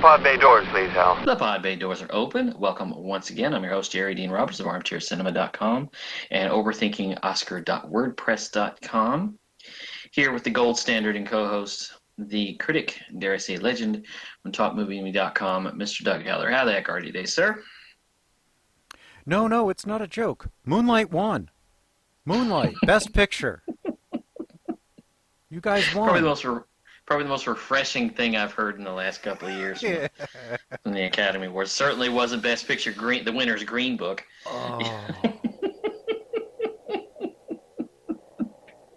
pod bay doors, please, Hal. The pod bay doors are open. Welcome once again. I'm your host, Jerry Dean Roberts of ArmchairCinema.com and OverthinkingOscar.wordpress.com. Here with the gold standard and co-host, the critic, dare I say legend, from TalkMovie.com, Mr. Doug Heller. How the heck are you today, sir? No, it's not a joke. Moonlight won. Moonlight, Best Picture. You guys won. Probably the most refreshing thing I've heard in the last couple of years from the Academy Awards. Certainly wasn't Best Picture Green, the winner's Green Book. Oh.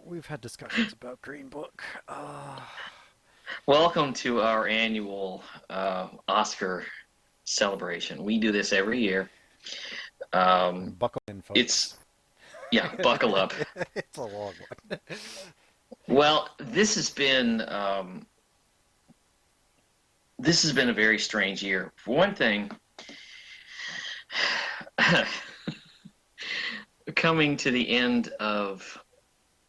We've had discussions about Green Book. Welcome to our annual Oscar celebration. We do this every year. Buckle in, folks. Buckle up. It's a long one. Well, this has been a very strange year. For one thing, coming to the end of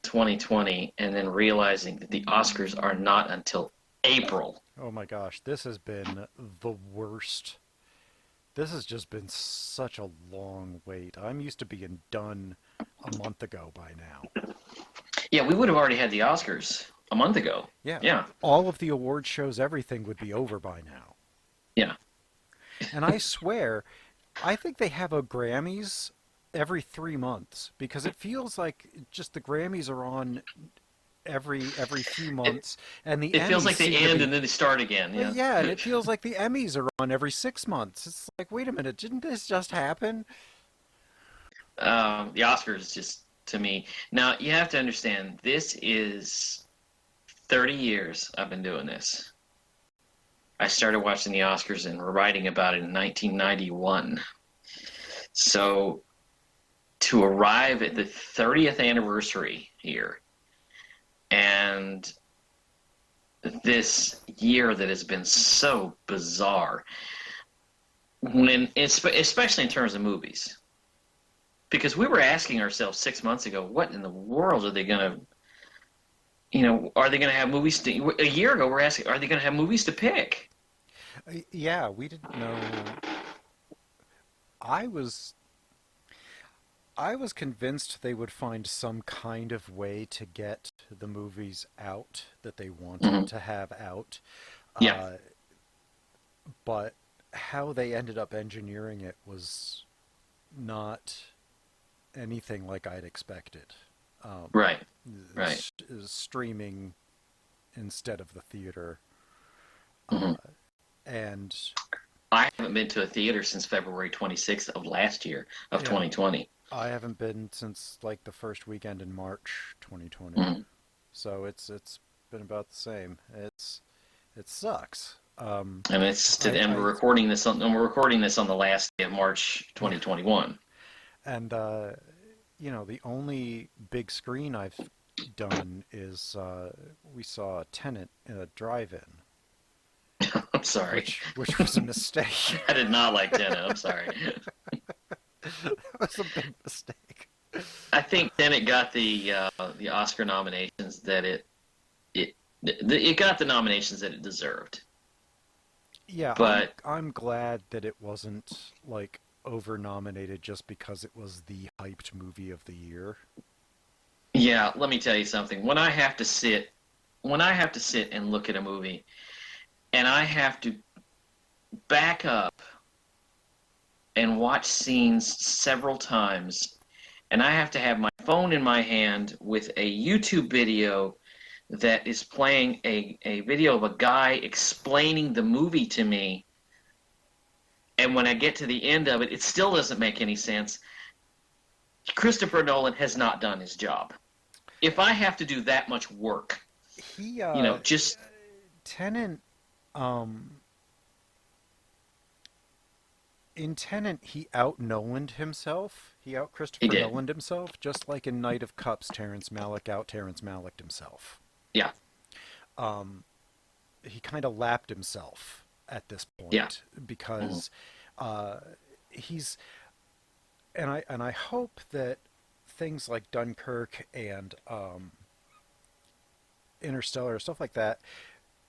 2020 and then realizing that the Oscars are not until April. Oh my gosh, this has been the worst. This has just been such a long wait. I'm used to being done a month ago by now. Yeah, we would have already had the Oscars a month ago. Yeah. All of the award shows, everything would be over by now. Yeah. And I swear, I think they have a Grammys every 3 months because it feels like just the Grammys are on every few months, and the it Emmys feels like they end and then they start again. Yeah. Yeah, and it feels like the Emmys are on every 6 months. It's like, wait a minute, didn't this just happen? The Oscars just, to me, now you have to understand, this is 30 years I've been doing this. I started watching the Oscars and writing about it in 1991. So to arrive at the 30th anniversary here, and this year that has been so bizarre, especially in terms of movies. Because we were asking ourselves 6 months ago, what in the world are they going to, are they going to have movies a year ago we're asking, are they going to have movies to pick? Yeah, we didn't know. I was convinced they would find some kind of way to get the movies out that they wanted to have out. Yeah. But how they ended up engineering it was not anything like I'd expected. Right. Streaming instead of the theater. And I haven't been to a theater since February 26th of last year, of 2020. I haven't been since like the first weekend in March 2020. So it's been about the same. It sucks. And we're recording this on the last day of March 2021. And the only big screen I've done is we saw Tenet in a drive-in. I'm sorry. Which was a mistake. I did not like Tenet. I'm sorry. That was a big mistake. I think Tenet got the Oscar nominations that it got the nominations that it deserved. Yeah, but I'm glad that it wasn't like over-nominated just because it was the hyped movie of the year. Yeah, let me tell you something. When I have to sit and look at a movie, and I have to back up and watch scenes several times, and I have to have my phone in my hand with a YouTube video that is playing a video of a guy explaining the movie to me, and when I get to the end of it, it still doesn't make any sense. Christopher Nolan has not done his job. If I have to do that much work, just... Tenet, in Tenet, he out-Nolaned himself. He out-Christopher Nolaned himself, just like in Night of Cups, Terrence Malicked himself. Yeah. He kind of lapped himself at this point. Yeah. Because he's... And I hope that things like Dunkirk and Interstellar, stuff like that,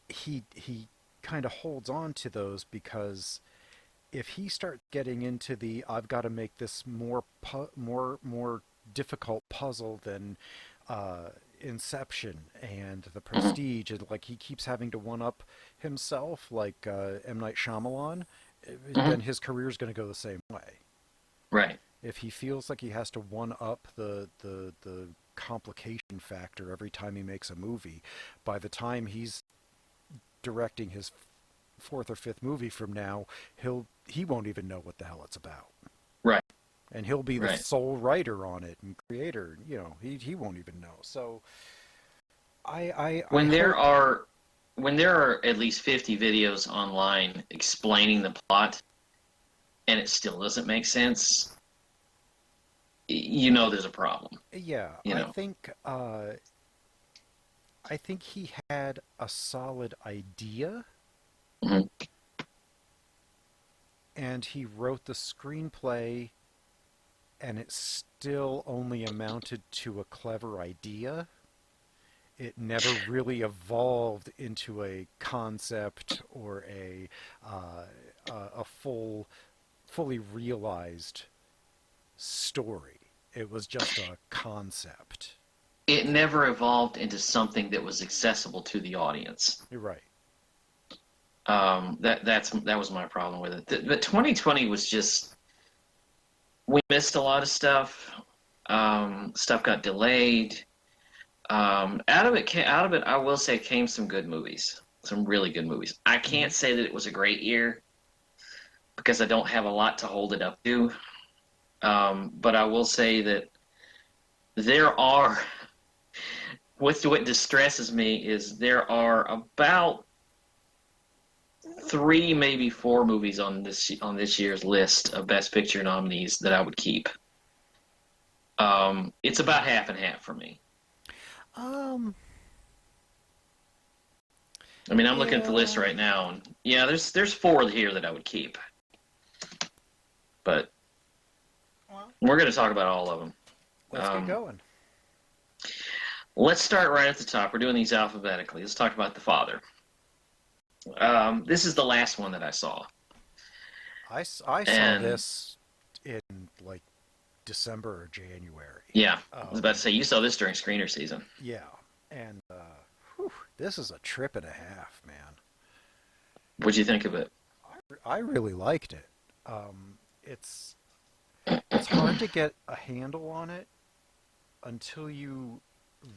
he kind of holds on to those because if he starts getting into the I've got to make this more difficult puzzle than Inception and The Mhm. Prestige, and like he keeps having to one up himself, like M Night Shyamalan, Mhm. then his career is going to go the same way. Right. If he feels like he has to one up the complication factor every time he makes a movie, by the time he's directing his fourth or fifth movie from now, he won't even know what the hell it's about, Right. and he'll be the Right. sole writer on it and creator. You know, he won't even know. So I When there hope. are when there are at least 50 videos online explaining the plot and it still doesn't make sense, you know there's a problem, Yeah, you know. I think he had a solid idea, Mhm. and he wrote the screenplay, and it still only amounted to a clever idea. It never really evolved into a concept or uh, a fully realized story. It was just a concept. It never evolved into something that was accessible to the audience. You're right. That was my problem with it. But 2020 was just we missed a lot of stuff. Stuff got delayed. Out of it, I will say, came some good movies, some really good movies. I Mm-hmm. can't say that it was a great year because I don't have a lot to hold it up to. But I will say that there are what distresses me is there are about three, maybe four movies on this year's list of Best Picture nominees that I would keep. It's about half and half for me. Um, I mean, I'm looking at the list yeah. right now, and yeah, there's four here that I would keep, but Well, we're going to talk about all of them. let's get Um, going. let's start right at the top. We're doing these alphabetically. Let's talk about The Father. This is the last one that I saw, I saw and this in like December or January. yeah, I was about to Um, say you saw this during screener season. yeah, and whew, this is a trip and a half, man. What'd you think of it? I really liked it. It's it's hard to get a handle on it until you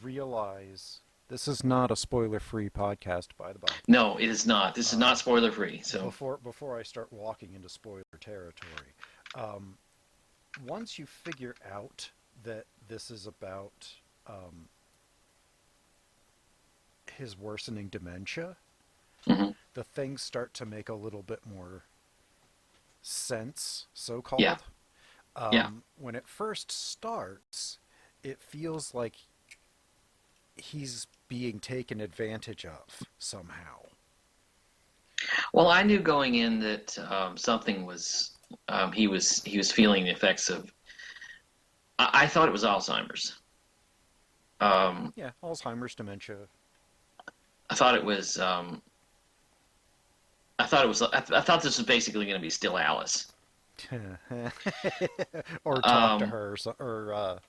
realize this is not a spoiler-free podcast, by the by. No, it is not. This is not spoiler free. So Before I start walking into spoiler territory, um, once you figure out that this is about um, his worsening dementia, mhm. the things start to make a little bit more sense, so Yeah, called. yeah. When it first starts, it feels like he's being taken advantage of somehow. Well, I knew going in that something was he was feeling the effects of. I thought it was Alzheimer's. Um, Yeah, Alzheimer's, dementia. I thought it was. I thought this was basically going to be Still Alice. Or talk to Um, her, or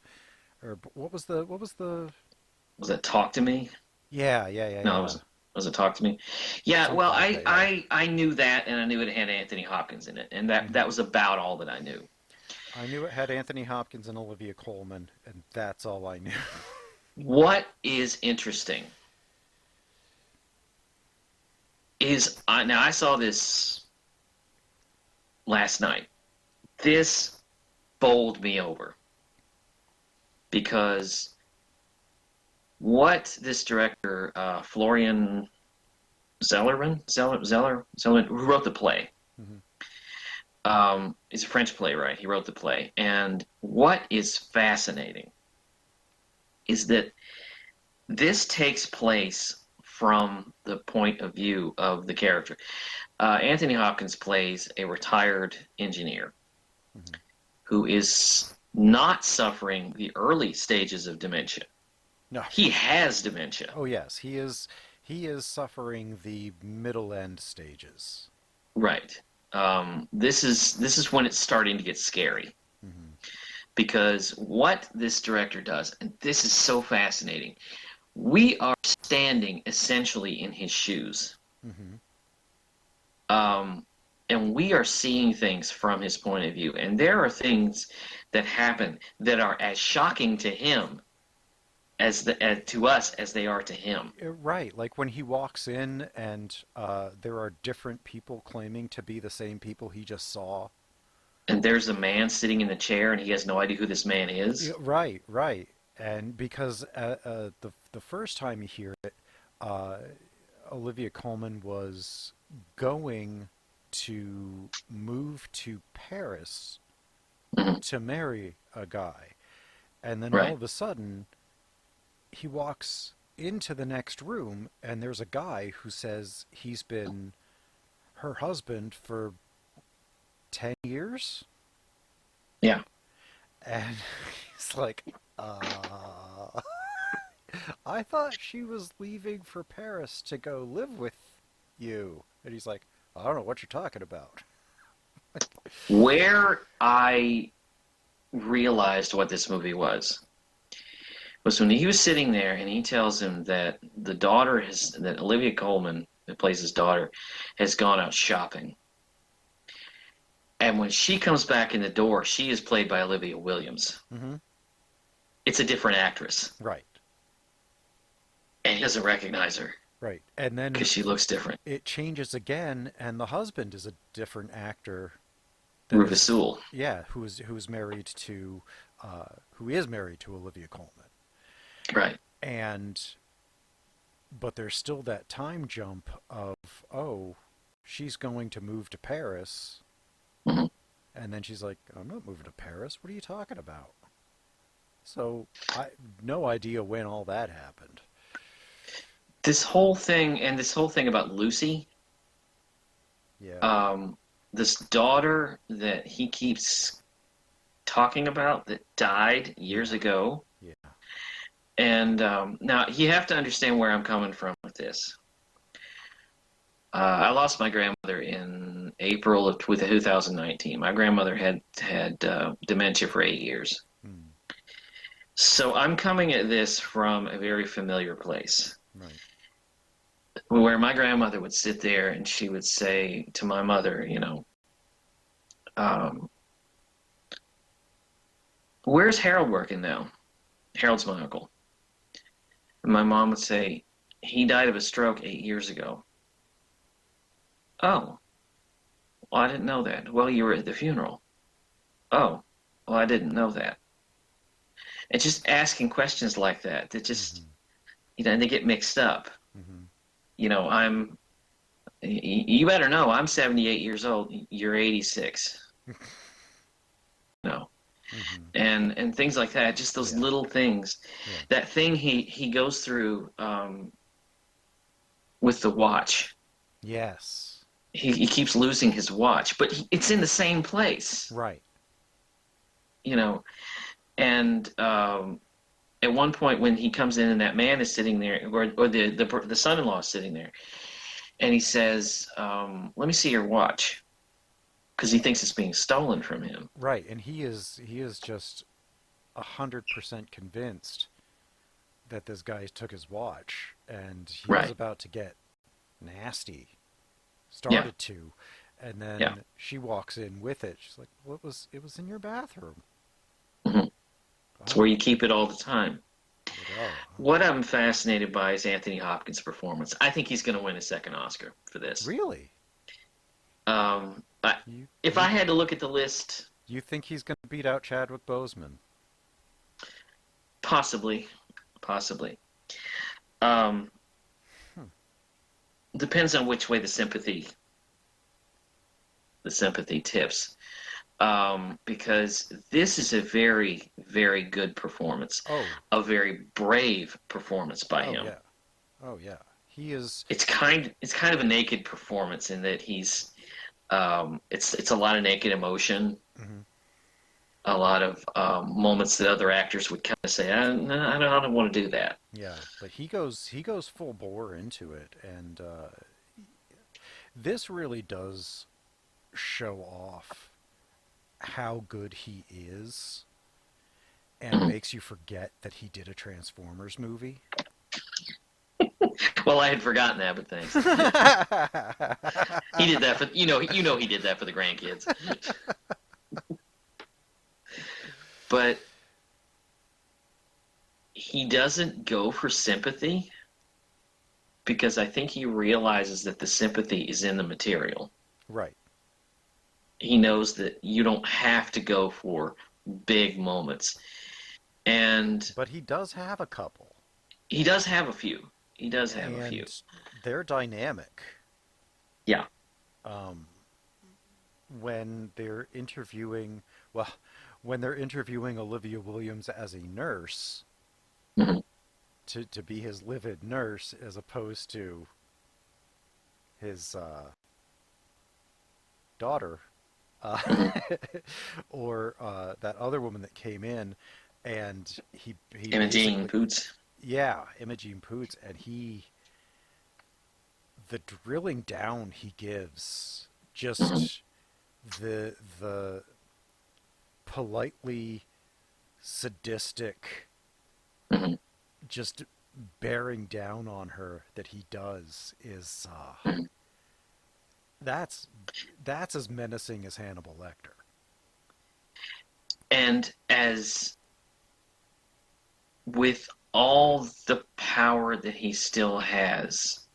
what was the was it Talk to Me? yeah, yeah, yeah, No, yeah. was it Talk to Me? Yeah. Well, Something like that, yeah. I knew that, and I knew it had Anthony Hopkins in it, and Hmm. that was about all that I knew. I knew it had Anthony Hopkins and Olivia Colman, and that's all I knew. What is interesting is now I saw this last night. This bowled me over because what this director Florian Zellerman, who wrote the play. Hmm. He's a French playwright. He wrote the play, and what is fascinating is that this takes place from the point of view of the character. Anthony Hopkins plays a retired engineer Hmm. who is not suffering the early stages of dementia. No. He has dementia. Oh yes, he is. He is suffering the middle end stages. Right. This is when it's starting to get scary Hmm. because what this director does, and this is so fascinating, we are standing essentially in his shoes. Hmm. Um, and we are seeing things from his point of view. And there are things that happen that are as shocking to him as to us as they are to him. Right, like when he walks in and there are different people claiming to be the same people he just saw. And there's a man sitting in the chair, and he has no idea who this man Yeah, is. right, right. And because the first time you hear it, uh, Olivia Colman was going to move to Paris Mhm. to marry a guy, and then all Right. of a sudden he walks into the next room, and there's a guy who says he's been her husband for 10 years, Yeah. and he's like, uh I thought she was leaving for Paris to go live with you. And he's like, I don't know what you're talking about. Where I realized what this movie was when he was sitting there and he tells him that that Olivia Colman, who plays his daughter, has gone out shopping. And when she comes back in the door, she is played by Olivia Williams. Hmm. It's a different actress, Right, and he doesn't recognize her right. And then because she looks different. it changes again, and the husband is a different actor that Rufus is, Sewell. yeah, who is married to Olivia Colman. Right. And, but there's still that time jump of, oh, she's going to move to Paris. Hmm. And then she's like, I'm not moving to Paris. What are you talking about? So I no idea when all that happened. This whole thing about Lucy, Yeah, um, this daughter that he keeps talking about that died years yeah, ago. yeah. And now you have to understand where I'm coming from with this. I lost my grandmother in April of 2019. My grandmother had dementia for 8 years. Hmm. So I'm coming at this from a very familiar place Right. where my grandmother would sit there and she would say to my mother, um, where's Harold working now? Harold's my uncle. And my mom would say, he died of a stroke 8 years ago. Oh, well, I didn't know that. Well, you were at the funeral. Oh, well, I didn't know that. And just asking questions like that just, Hmm. they get mixed up. Hmm. I'm, you better know, I'm 78 years old. You're 86. No. Hmm. And things like that, just those Yeah, little things. yeah. That thing he goes through with the watch. Yes. He keeps losing his watch, but it's in the same place, Right. you know. And at one point when he comes in and that man is sitting there, or the son-in-law is sitting there, and he says, "Let me see your watch," because he thinks it's being stolen from him. Right. And he is just 100% convinced that this guy took his watch, and he was Right. about to get nasty. Yeah. Started to, and Yeah. then she walks in with it. She's like, "Well, it was in your bathroom." Hmm. It's where Oh, you keep it all the time. like, oh, What I'm fascinated by is Anthony Hopkins' performance. I think he's going to win a second Oscar for this. really? Um, I, You if I you had to look at the list, you think he's going to beat out Chadwick Boseman? possibly, possibly. Um, Hmm. depends on which way the sympathy tips. Because this is a very, very good performance, Oh, a very brave performance by oh him. yeah, oh yeah. He is. It's kind of a naked performance in that it's a lot of naked emotion. Mhm. moments that other actors would kind of say, I don't want to do that. Yeah, but he goes full bore into it, and this really does show off how good he is, and Mhm. makes you forget that he did a Transformers movie. Well, I had forgotten that, but thanks. He did that for he did that for the grandkids. But he doesn't go for sympathy because I think he realizes that the sympathy is in the material. Right, He knows that you don't have to go for big moments. And but he does have a couple, he does have a few. He does have a few. and they're dynamic. Yeah. Um, when they're interviewing, well, when they're interviewing Olivia Williams as a nurse, Mhm. to be his livid nurse as opposed to his daughter, uh, Mhm. or that other woman that came in, and he Imogene basically, Poots. yeah, Imogene Poots, and the drilling down he gives, Mhm. just the politely sadistic, Mhm. just bearing down on her that he does is Mhm. that's that's as menacing as Hannibal Lecter. And as with all the power that he still has,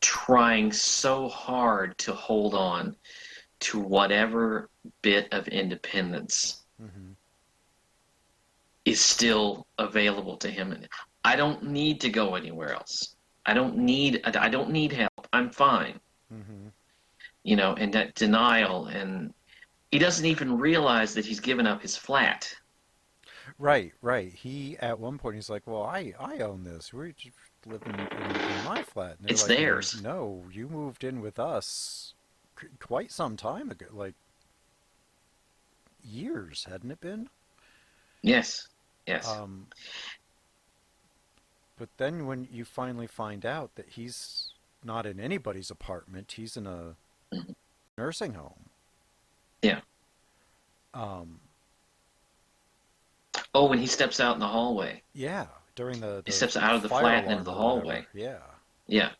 trying so hard to hold on to whatever bit of independence Hmm. is still available to him. I don't need to go anywhere else. I don't need help. I'm fine. Hmm. And that denial, and he doesn't even realize that he's given up his flat. Right, right. He at one point he's like, "Well, I own this. We're just living in my flat." And they're It's like, theirs. "No, you moved in with us quite some time ago, like years, hadn't it been?" Yes. Yes. Um, but then when you finally find out that he's not in anybody's apartment, he's in a Mhm. nursing home. Yeah. Um, Oh, when he steps out in the hallway. yeah, during He the steps out of the fire flat and into alarm the or whatever. hallway. Yeah, Yeah.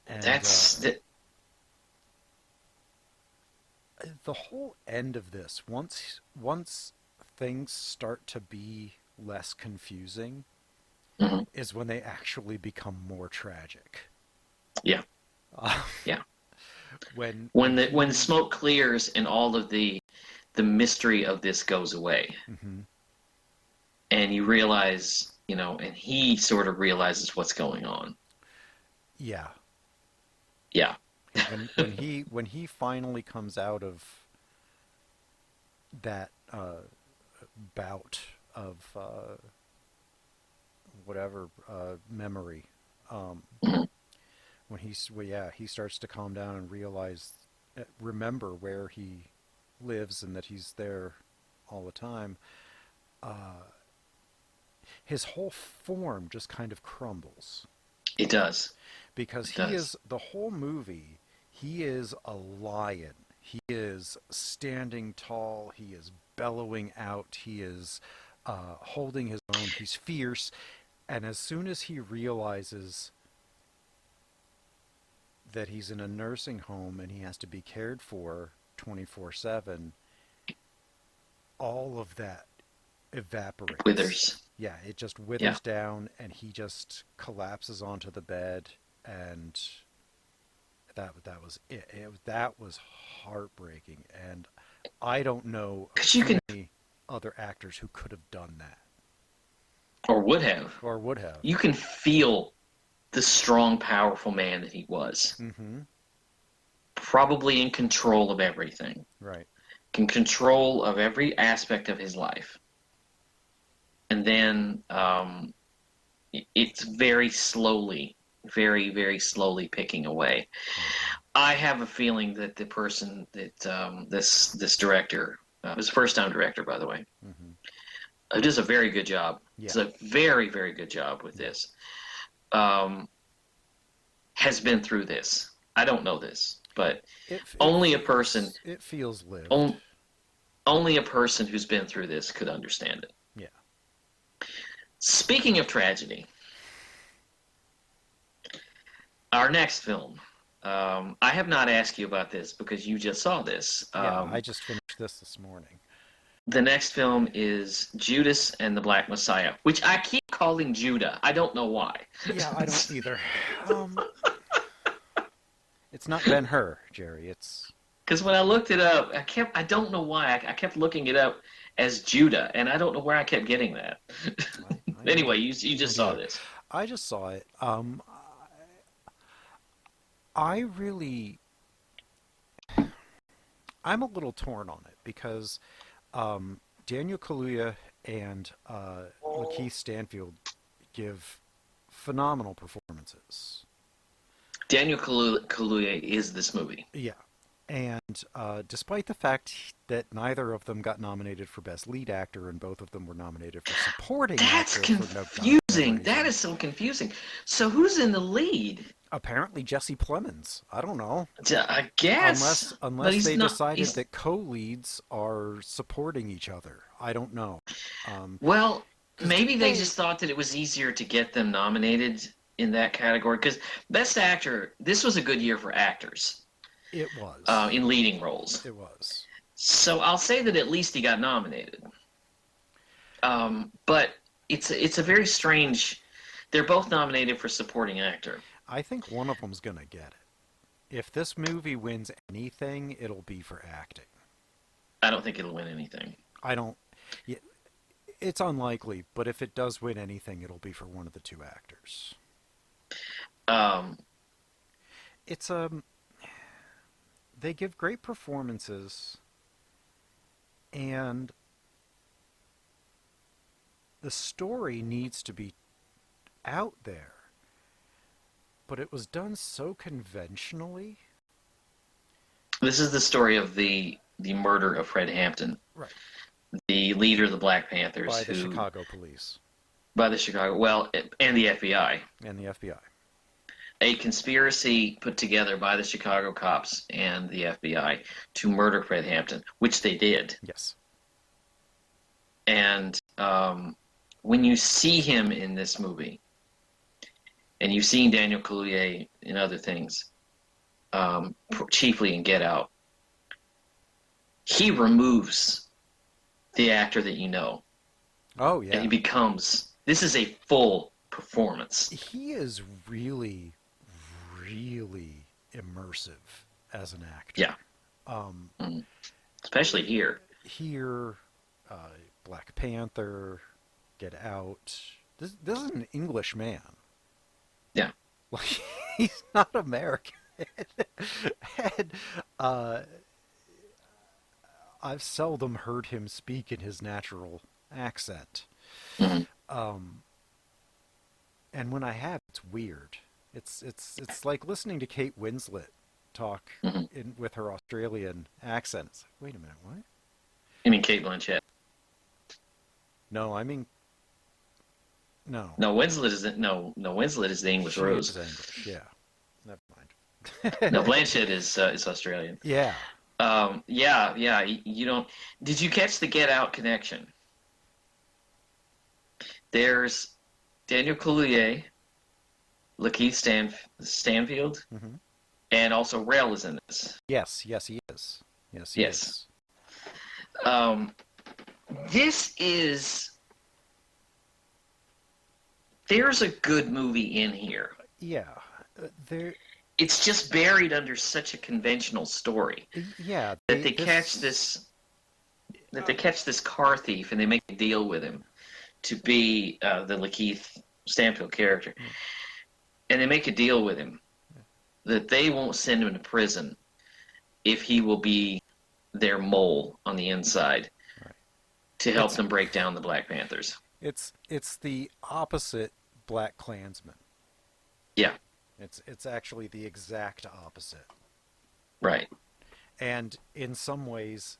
and That's that. the whole end of this, once things start to be less confusing, Mhm. is when they actually become more tragic. Yeah. Uh, Yeah. when When the he, smoke clears and all of the mystery of this goes away, hmm, and you realize, and he sort of realizes what's going on. yeah, Yeah. when he finally comes out of that bout of whatever memory, um, Mhm. when well, yeah, he starts to calm down and realize, remember where he lives and that he's there all the time. Uh, his whole form just kind of crumbles It does. because It he does. is the whole movie. He is a lion. He is standing tall. He is bellowing out. He is holding his own. He's fierce. And as soon as he realizes that he's in a nursing home and he has to be cared for 24/7, all of that evaporates. Withers. Yeah, it just Yeah. withers down and he just collapses onto the bed, and that was it. That was heartbreaking, and I don't know Because you too can, many other actors who could have done that or would have, or would have. you can feel the strong, powerful man that he was. Mm-hmm. Probably in control of everything, Right. in control of every aspect of his life. And then it's very slowly, very, very slowly picking away. Mm-hmm. I have a feeling that the person that this director His first-time director, by the way. Hmm. Does a very good job. Yeah. It's a very, very good job with Yeah. this. Um, has been through this. I don't know this, but only a person, It feels lived. on, only a person who's been through this could understand it. Yeah. Speaking of tragedy, our next film. I have not asked you about this because you just saw this. Yeah, I just finished this morning. The next film is Judas and the Black Messiah, which I keep calling Judah. I don't know why. Yeah, I don't either. Um, it's not Ben-Hur, Jerry. It's Because when I looked it up, I don't know why, I kept looking it up as Judah, and I don't know where I kept getting that. I Anyway, don't, you don't just saw either. this. I just saw it. I really, I'm a little torn on it because Daniel Kaluuya and Lakeith Stanfield give phenomenal performances. Daniel Kaluuya is this movie. Yeah. And despite the fact that neither of them got nominated for Best Lead Actor and both of them were nominated for Supporting That's Actor for no confusing. That reason, is so confusing. So who's in the lead? apparently Jesse Plemons. I don't know. I guess, but Unless he's they not. decided He's that co-leads are supporting each other. I don't know. well. Because Maybe didn't they they? just thought that it was easier to get them nominated in that category. Because Best Actor, this was a good year for actors It was. in leading roles. It was. So I'll say that at least he got nominated. But it's a very strange. They're both nominated for supporting actor. I think one of them's gonna get it. If this movie wins anything, it'll be for acting. I don't think it'll win anything. I don't. Yeah, it's unlikely, but if it does win anything, it'll be for one of the two actors. Um, It's they give great performances, and the story needs to be out there, but it was done so conventionally. this is the story of the murder of Fred Hampton, Right. the leader of the Black By Panthers, the who Chicago police by the Chicago and the FBI, and the FBI. a conspiracy put together by the Chicago cops and the FBI to murder Fred Hampton, which they did. Yes. And when you see him in this movie, and you've seen Daniel Kaluuya in other things, chiefly in Get Out, he removes the actor that you know, Oh and yeah. he becomes. This is a full performance. He is really, really immersive as an actor. Yeah, Um, especially here. Here, uh, Black Panther, Get Out. This is an English man. Yeah, Like he's not American. And I've seldom heard him speak in his natural accent. hmm Um, and when I have, it's weird. It's like listening to Kate Winslet talk hmm with her Australian accent. It's like, wait a minute, what? You mean Kate Blanchett? No, I mean no. No, Winslet is no Winslet is the English She Rose. is English. Yeah, never No, mind. Blanchett is Australian. Yeah. Yeah, yeah. You don't. Did you catch the Get Out connection? There's Daniel Kaluuya, Lakeith Stanfield, Hmm. and also Rail is in this. Yes, yes, he is. Yes, he Yes. is. Um, this is. There's a good movie in here. Yeah, there. It's just buried under such a conventional story Yeah, that they catch this car thief and they make a deal with him to be the Lakeith Stanfield character, and they make a deal with him that they won't send him to prison if he will be their mole on the inside Right. to help It's them break down the Black Panthers. it's the opposite Black Klansman. Yeah, It's actually the exact opposite. right. And in some ways,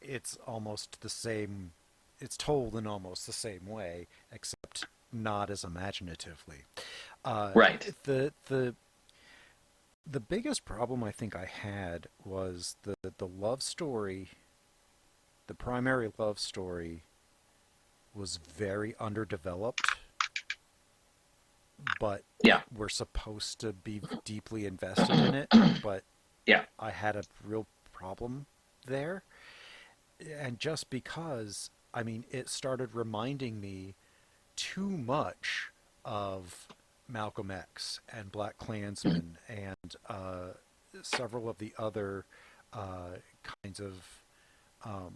it's almost the same. It's told in almost the same way, except not as imaginatively. Uh, Right. the the the biggest problem I think I had was the love story. The primary love story was very underdeveloped, but Yeah. we're supposed to be deeply invested in it. But Yeah. I had a real problem there, and just because, I mean, it started reminding me too much of Malcolm X and Black Klansman and several of the other kinds of um,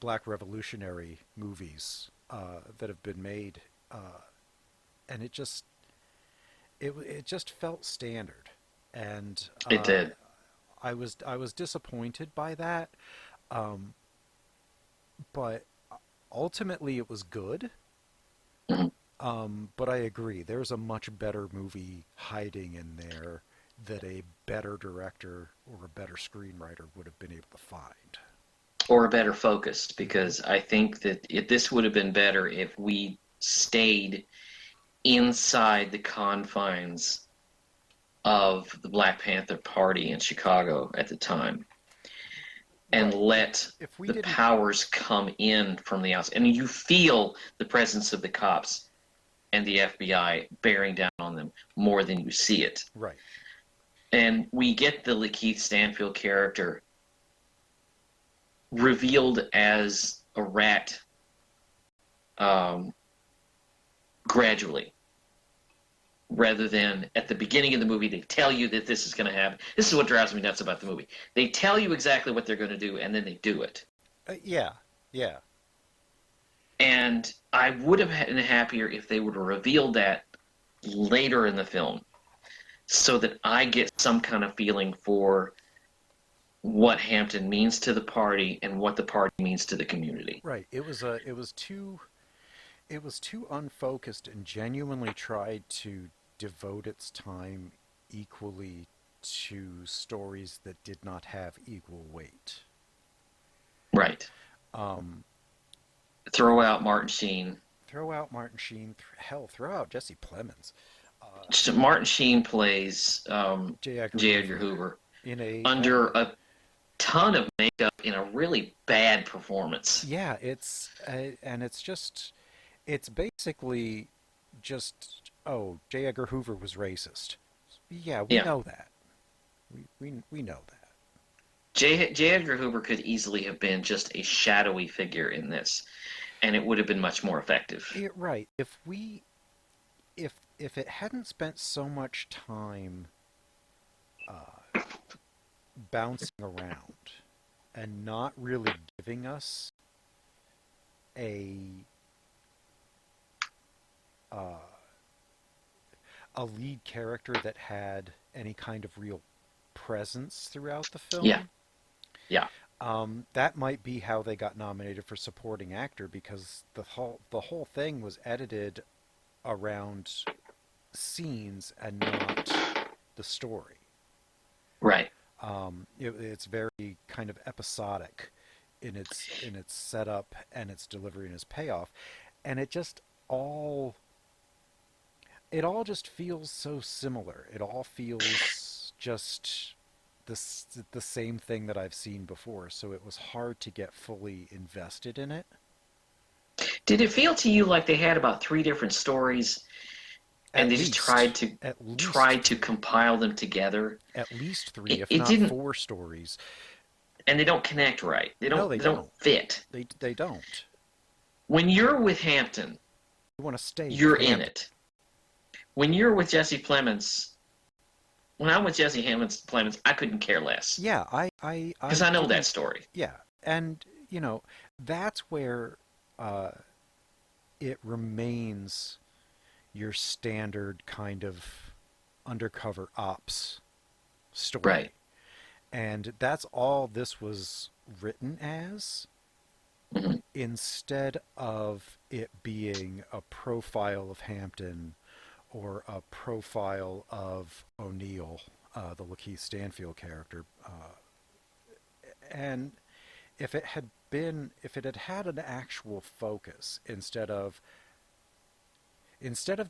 Black revolutionary movies that have been made, and it just felt standard, and It did. I was disappointed by that, um, but ultimately it was good. Mhm. But I agree, there's a much better movie hiding in there that a better director or a better screenwriter would have been able to find. Or better focused, Hmm. because I think that this would have been better if we stayed inside the confines of the Black Panther Party in Chicago at the time and Right. let If we the didn't, powers come in from the outside. And you feel the presence of the cops and the FBI bearing down on them more than you see it. right. And we get the Lakeith Stanfield character revealed as a rat um, gradually, rather than at the beginning of the movie they tell you that this is going to happen. This is what drives me nuts about the movie. They tell you exactly what they're going to do, and then they do it. Yeah, yeah, And I would have been happier if they would have revealed that later in the film, so that I get some kind of feeling for what Hampton means to the party and what the party means to the community. right. It was too unfocused and genuinely tried to devote its time equally to stories that did not have equal weight. Right. Um, Throw out Martin Sheen. Throw out Martin Sheen, hell, throw out Jesse Plemons, uh, Martin Sheen plays J. Edgar J. Edgar Hoover Hoover in a under a ton of makeup in a really bad performance. yeah, it's and it's just it's basically just, oh, J. Edgar Hoover was racist. Yeah, we Yeah. know that. We know that. J. Edgar Hoover could easily have been just a shadowy figure in this, and it would have been much more effective. Right. If it hadn't spent so much time uh, bouncing around and not really giving us a uh, a lead character that had any kind of real presence throughout the Yeah, film, yeah, that might be how they got nominated for supporting actor, because the whole thing was edited around scenes and not the story. right. It's very kind of episodic in its setup and its delivery and its payoff, and all it all just feels so similar. It all feels just the same thing that I've seen before, so it was hard to get fully invested in it. Did it feel to you like they had about three different stories and At they just least, at least tried to three, compile them together? at least three, if It not didn't, four stories. and they don't connect right. No, they They don't don't. fit. They don't. When you're with Hampton, You want to stay with you're in Hampton. it. When you're with Jesse Plemons, when I'm with Jesse Hammond's Plemons, I couldn't care less Yeah, because I I know that didn't. story. Yeah, and that's where uh, it remains your standard kind of undercover ops Right. story. And that's all this was written as, Mhm. instead of it being a profile of Hampton or a profile of O'Neill, the Lakeith Stanfield character. And if it had had an actual focus instead of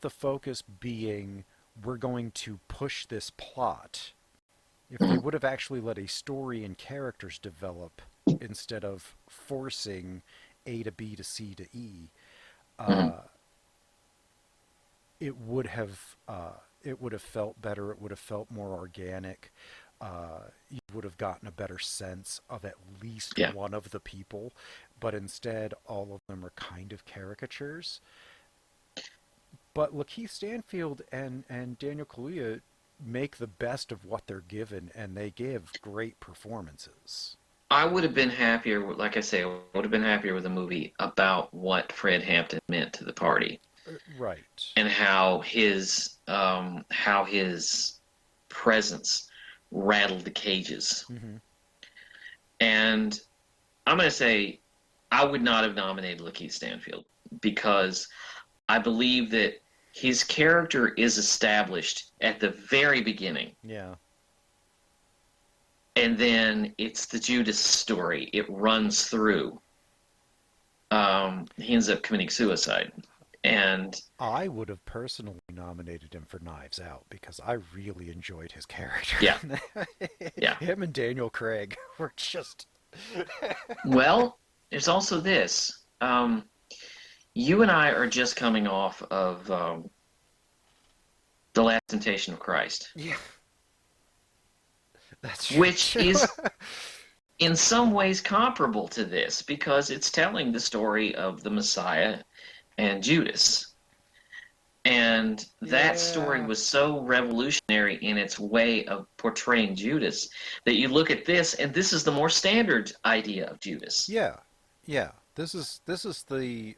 the focus being we're going to push this plot, if they Mhm. would have actually let a story and characters develop instead of forcing A to B to C to E, Mhm. uh, it would have it would have felt better. It would have felt more organic. You would have gotten a better sense of at least Yeah. one of the people, but instead all of them are kind of caricatures. But Lakeith Stanfield and Daniel Kaluuya make the best of what they're given, and they give great performances. I would have been happier, like I say, I would have been happier with a movie about what Fred Hampton meant to the party Right. and how his presence rattled the cages. Hmm. And I'm going to say I would not have nominated Lakeith Stanfield because I believe that his character is established at the very beginning, Yeah. and then it's the Judas story. It runs through. He ends up committing suicide, and I would have personally nominated him for Knives Out because I really enjoyed his character. yeah, yeah. Him and Daniel Craig were just. Well, there's also this. You and I are just coming off of the Last Temptation of Christ, Yeah, that's true which too. is in some ways comparable to this because it's telling the story of the Messiah and Judas. And that story Yeah. was so revolutionary in its way of portraying Judas that you look at this, and this is the more standard idea of Judas. Yeah. Yeah. This is the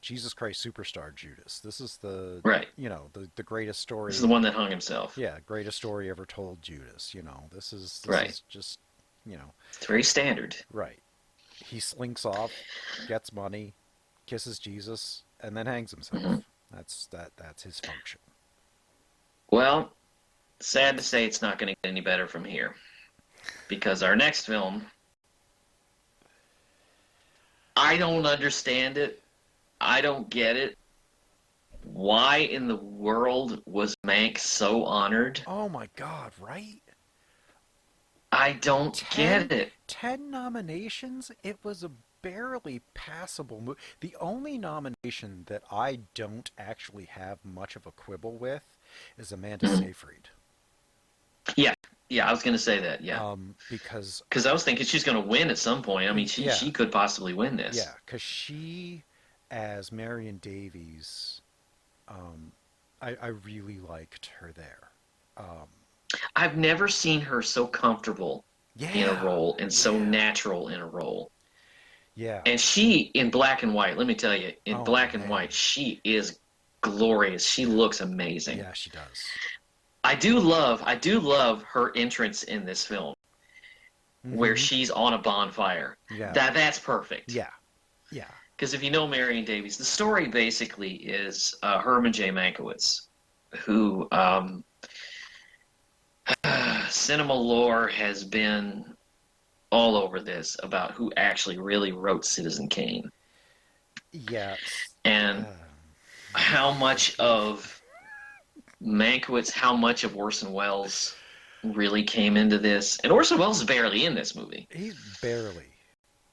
Jesus Christ Superstar Judas. This is the Right. the greatest This is the story. one that hung himself. Yeah, greatest story ever told, Judas. This Right. is just you know It's very standard. right. He slinks off, gets money, kisses Jesus, and then hangs Hmm. himself. That's his function. Well, sad to say it's not going to get any better from here because our next film, I don't understand it. I don't get it. Why in the world was Mank so honored? Oh my God! Right? I don't Ten, get it. 10 nominations. It was a barely passable movie. The only nomination that I don't actually have much of a quibble with is Amanda Mhm. Seyfried. Yeah, yeah, I was going to say that. Yeah, Because because I was thinking she's going to win at some point. I mean, yeah, she could possibly win yeah, this. because she, as Marion Davies, um, I really liked her there. Um, I've never seen her so comfortable in a yeah, role and so yeah, natural in a role. yeah. And she, in black and white, let me tell you, in Oh black and man, white, she is glorious. She yeah, looks amazing. yeah. She does. I do love her entrance in this film where Mm-hmm. she's on a bonfire. Yeah, That's perfect. yeah, yeah. Because if you know Marion Davies, the story basically is Herman J. Mankiewicz, who cinema lore has been all over this about who actually really wrote Citizen Kane Yes. and Uh, how much of Mankiewicz, how much of Orson Welles really came into this. And Orson Welles is barely in this movie. he's barely.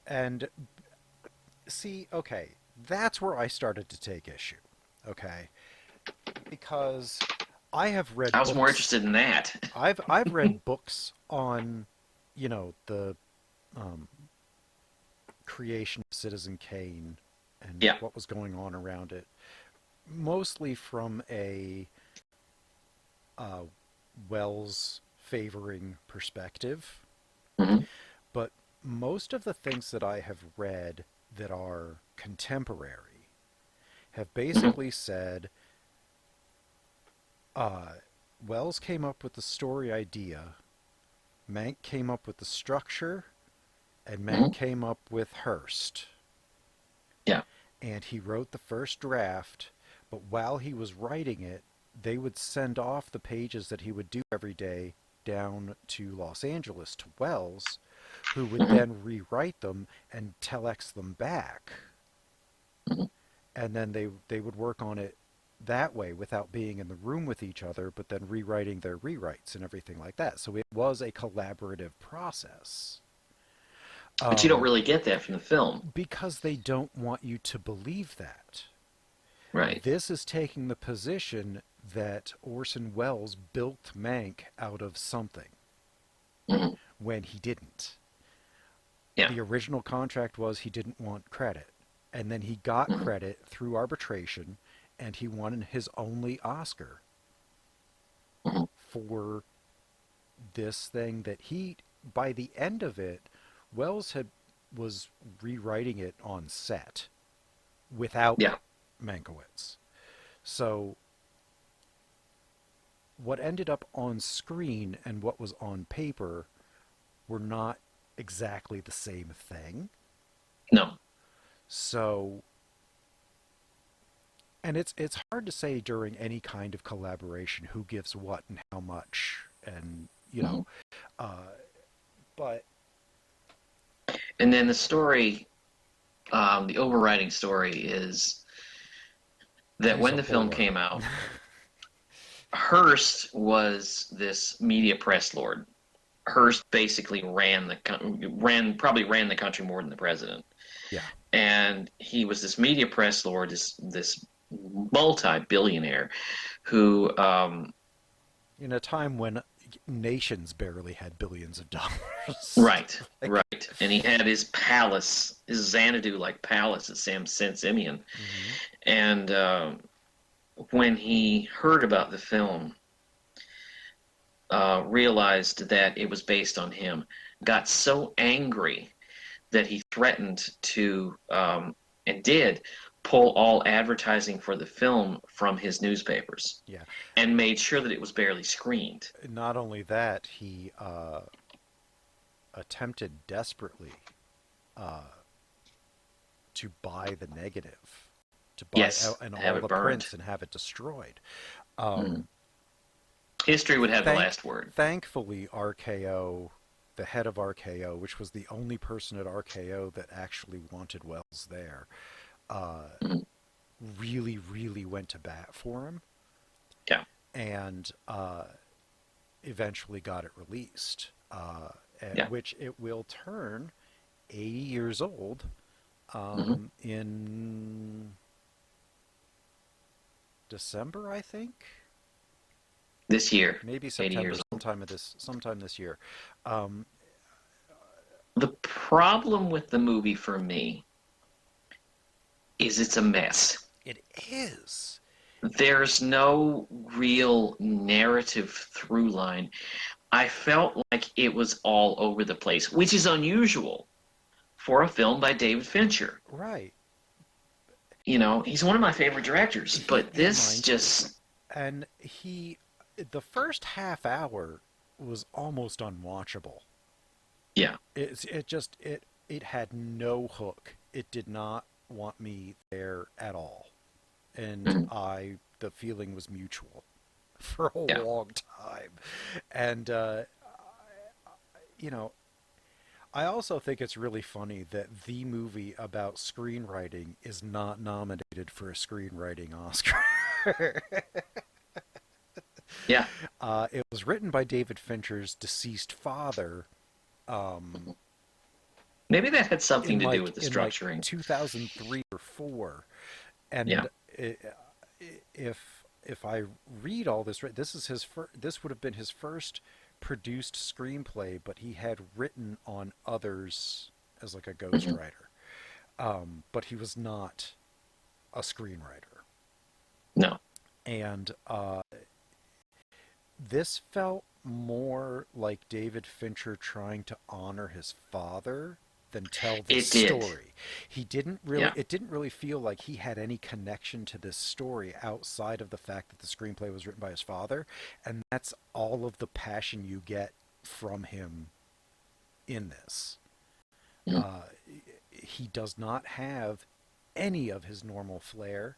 And see, okay, that's where I started to take issue. Okay, because I have I read was more books. interested in that. I've read books on, the um, creation of Citizen Kane and Yeah. what was going on around it, mostly from a uh, Wells favoring perspective. Hmm. But most of the things that I have read that are contemporary have Hmm. basically said uh, Wells came up with the story idea, Mank came up with the structure, and Mank Hmm. came up with Hearst. Yeah. And he wrote the first draft, but while he was writing it, they would send off the pages that he would do every day down to Los Angeles to Wells, who would Hmm. then rewrite them and telex them back, Hmm. and then they would work on it that way without being in the room with each other, but then rewriting their rewrites and everything like that. So it was a collaborative process. But you don't Um, really get that from the film. because they don't want you to believe that. Right. This is taking the position that Orson Welles built Mank out of something Hmm. when he didn't. Yeah. The original contract was he didn't want credit. And then he got Hmm. credit through arbitration, and he won his only Oscar Hmm. for this thing that he, by the end of it, Wells was rewriting it on set without Yeah. Mankiewicz. So what ended up on screen and what was on paper were not exactly the same thing. No. So, and it's hard to say during any kind of collaboration who gives what and how much, and Hmm. uh, but And then the story, the overriding story is that he's when a the film whore. came out, Hearst was this media press lord. Hearst basically ran the country more than the president, Yeah, and he was this media press lord, this multi-billionaire who in a time when nations barely had billions of dollars. right, Like, right, and he had his palace, his Xanadu like palace at San Simeon, hmm and when he heard about the film, realized that it was based on him, got so angry that he threatened to and did pull all advertising for the film from his newspapers yeah. and made sure that it was barely screened. Not only that, he attempted desperately uh, to buy the negative, to buy Yes, and have all it the burned. prints and have it destroyed. Mm. Um, History would have the last word. thankfully, RKO, the head of RKO, which was the only person at RKO that actually wanted Wells there, uh, Mm. really, really went to bat for him, Yeah, and eventually got it released, yeah. which it will turn 80 years old Hmm. in December, I think. This year, Maybe 80 September, years old. sometime this year. Um, The problem with the movie for me is it's a mess. it is. There's no real narrative through line. I felt like it was all over the place, which is unusual for a film by David Fincher. Right. You know, he's one of my favorite directors, but Yeah, this mine too. just, And the first half hour was almost unwatchable. yeah. It had no hook. It did not want me there at all, and Mm. the feeling was mutual for a Yeah. long time, and you know, I also think it's really funny that the movie about screenwriting is not nominated for a screenwriting Oscar. Yeah. It was written by David Fincher's deceased father, um, Maybe that had something in to do with the in like structuring. 2003 or 4, Yeah. and if I read all this right, this would have been his first produced screenplay, but he had written on others as like a Hmm. ghostwriter. But he was not a screenwriter, No. and this felt more like David Fincher trying to honor his father than tell this It did. story. Yeah. It didn't really feel like he had any connection to this story outside of the fact that the screenplay was written by his father, and that's all of the passion you get from him in this. Mm. Uh, he does not have any of his normal flair.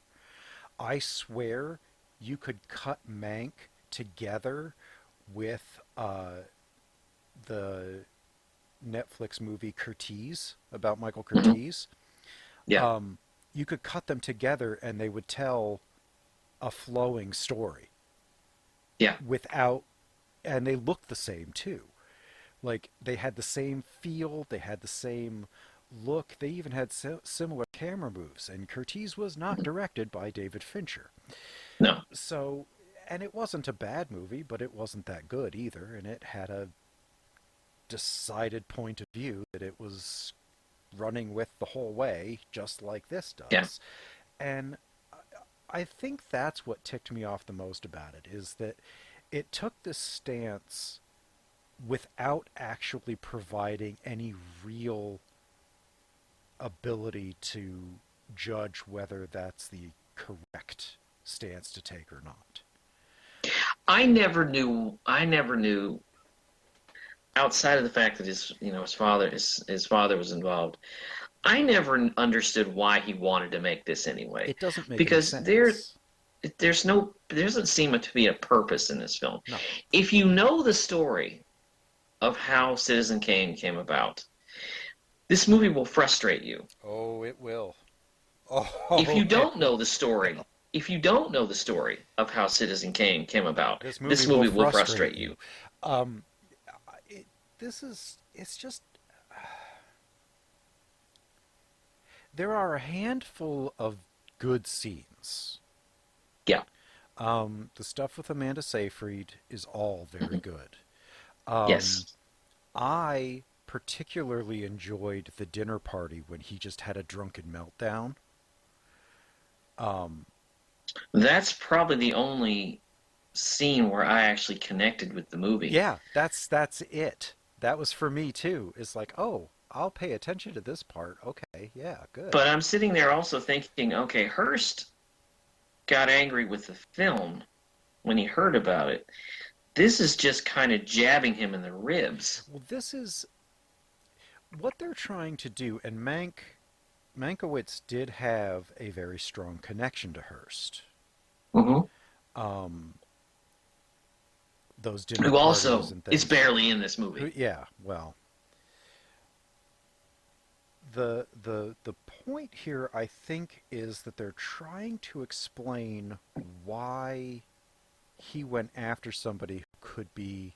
I swear you could cut Mank together with the Netflix movie Curtiz about Michael Hmm. Curtiz. Yeah, You could cut them together and they would tell a flowing story yeah. without, and they looked the same too. Like they had the same feel, they had the same look, they even had similar camera moves. And Curtiz was not Mhm. directed by David Fincher. No. So, and it wasn't a bad movie, but it wasn't that good either. And it had a decided point of view that it was running with the whole way, just like this Yeah. does. And I think that's what ticked me off the most about it is that it took this stance without actually providing any real ability to judge whether that's the correct stance to take or not. I never knew outside of the fact that his father was involved. I never understood why he wanted to make this anyway, It doesn't make any because sense. there doesn't seem to be a purpose in this film. No. If you know the story of how Citizen Kane came about, this movie will frustrate you. Oh, it will. If Oh, you it don't know the story, will. if you don't know the story of how Citizen Kane came about, This movie this will movie will frustrate frustrate you. you. Um, it, it's just, there are a handful of good scenes. Yeah. The stuff with Amanda Seyfried is all very Mhm. good. Um, Yes. I particularly enjoyed the dinner party when he just had a drunken meltdown. Um, That's probably the only scene where I actually connected with the movie. yeah, that's it. That was for me too. It's like, oh, I'll pay attention to this part. Okay, yeah, good. But I'm sitting there also thinking, okay, Hearst got angry with the film when he heard about it. This is just kind of jabbing him in the ribs. Well, this is what they're trying to do, and Mankiewicz did have a very strong connection to Hearst. Hmm. Um, those dinner Who parties also and is things. barely in this movie. Yeah, well, the point here, I think, is that they're trying to explain why he went after somebody who could be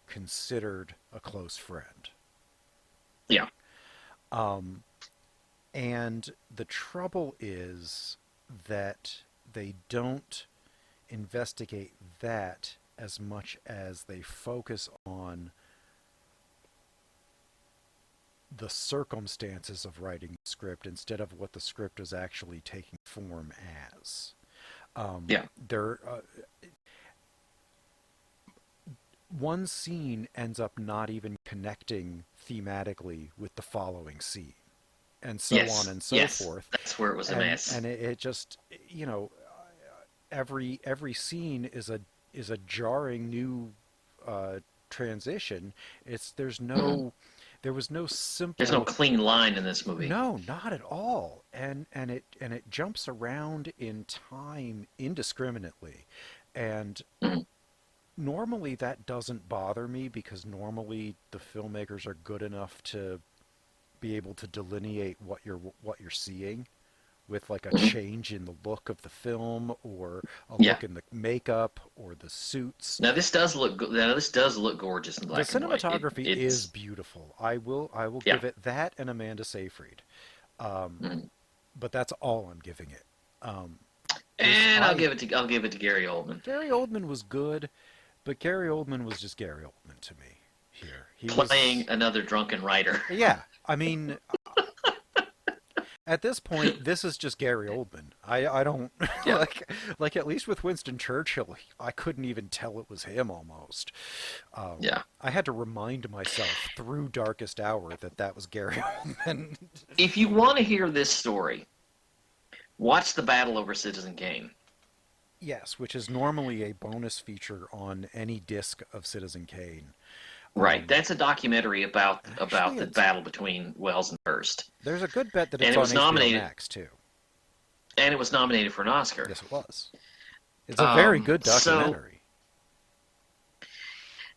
considered a close friend. Yeah. Um, and the trouble is that they don't investigate that as much as they focus on the circumstances of writing the script instead of what the script is actually taking form as. Yeah. There, one scene ends up not even connecting thematically with the following scene, and so on Yes. and so Yes. forth. That's where it was a And mess. it just, you know, every scene is a jarring new uh, transition. It's Mhm. there was no There's no simple. clean line in this movie. No, not at all. And it jumps around in time indiscriminately. And Mhm. normally that doesn't bother me because normally the filmmakers are good enough to be able to delineate what you're seeing with like a Mhm. change in the look of the film or a Yeah. look in the makeup or the suits. Now this does look good. Now this does look gorgeous in The black and white. cinematography is It's beautiful. I will yeah. give it that and Amanda Seyfried. Um, Mhm. but that's all I'm giving it. Um, this And I I'll give it to Gary Oldman. Gary Oldman was good, but Gary Oldman was just Gary Oldman to me here. He Playing was, another drunken writer. yeah. I mean, at this point, this is just Gary Oldman. I don't Yeah. like at least with Winston Churchill, I couldn't even tell it was him almost. Yeah. I had to remind myself through Darkest Hour that that was Gary Oldman. If you want to hear this story, watch the battle over Citizen Kane. Yes, which is normally a bonus feature on any disc of Citizen Kane. Right. That's a documentary about Actually, the it's battle between Wells and Hearst. there's a good bet that And it's it on was HBO nominated Max too. and it was nominated for an Oscar. Yes, it was. It's a very good So documentary.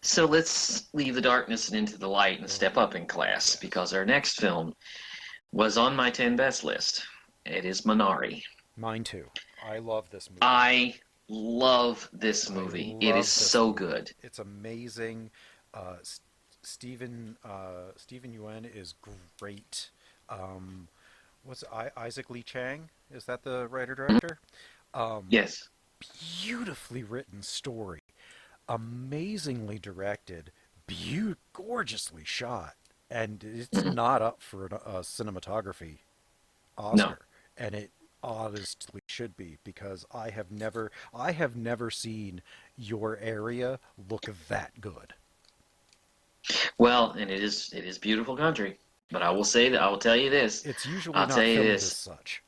So let's leave the darkness and into the light and Oh, step up in class yes. because our next film was on my 10 best list. It is Manari. Mine too. I love this movie. I love this I movie. It is love this so movie. good. It's amazing. Stephen Yuen is great. Um, Isaac Lee Chang? Is that the writer Mhm. director? Um, Yes. Beautifully written story, amazingly directed, gorgeously shot, and it's Mhm. not up for a cinematography No. Oscar, and it honestly should be because I have never seen your area look that good. Well, and it is beautiful country. But I will say that I will tell you this. It's usually I'll tell not you filmed as this. such.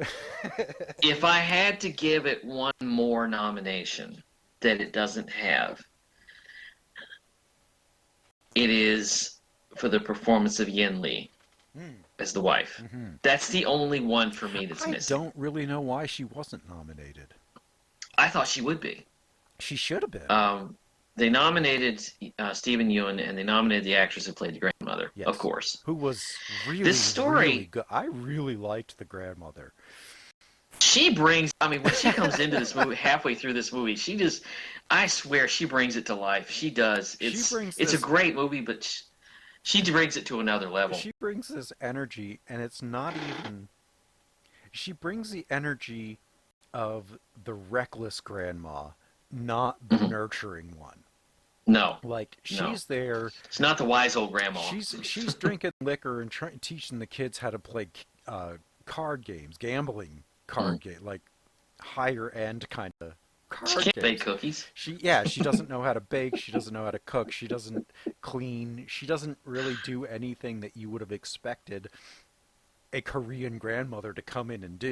If I had to give it one more nomination that it doesn't have, it is for the performance of Yen Lee Mm. as the wife. Hmm. That's the only one for me that's I missing. don't really know why she wasn't nominated. I thought she would be. She should have been. Um, they nominated Stephen Ewan and they nominated the actress who played the grandmother, of Yes. course. Who was This really, really story, good. I really liked the grandmother. she brings, I mean, when she comes into this movie, halfway through this movie, she just, I swear, she brings it to life. She does. She brings It's a this great movie, but she brings it to another level. she brings this energy, and it's not even she brings the energy of the reckless grandma, not the Mhm. nurturing one. No, Like no. she's there, It's not the wise old grandma. she's drinking liquor and teaching the kids how to play uh, card games, gambling Mm. card game, like higher end kind of She card can't bake games. cookies. She doesn't know how to bake, she doesn't know how to cook, she doesn't clean, she doesn't really do anything that you would have expected a Korean grandmother to come in and do.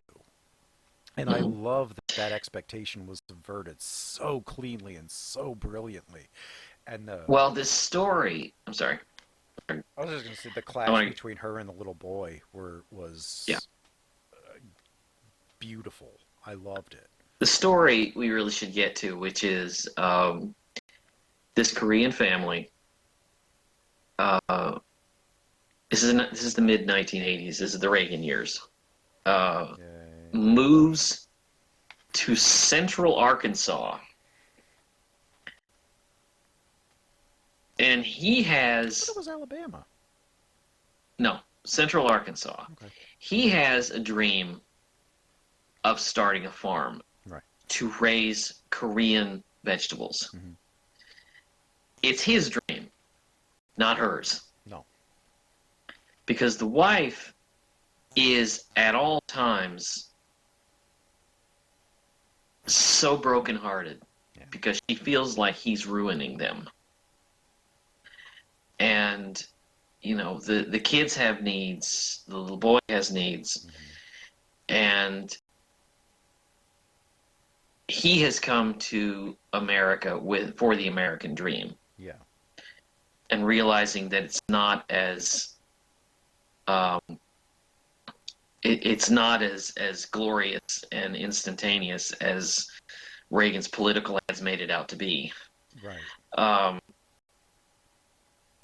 And I Mhm. love that that expectation was subverted so cleanly and so brilliantly. And Well, this story, I'm sorry. I was just going to say the I clash want to, between her and the little boy yeah. was beautiful. I loved it. The story we really should get to, which is this Korean family. Uh, this is the mid 1980s. This is the Reagan years. Uh, Yeah. moves to Central Arkansas, and he I thought it has was Alabama. no Central Arkansas. Okay. He has a dream of starting a farm Right. to raise Korean vegetables. Hmm. It's his dream, not hers, No. because the wife is at all times so brokenhearted Yeah. because she feels like he's ruining them. And the kids have needs, the little boy has needs, Hmm. and he has come to America with for the American dream Yeah. and realizing that it's not as um, it's not as glorious and instantaneous as Reagan's political ads made it out to be. Right. Um,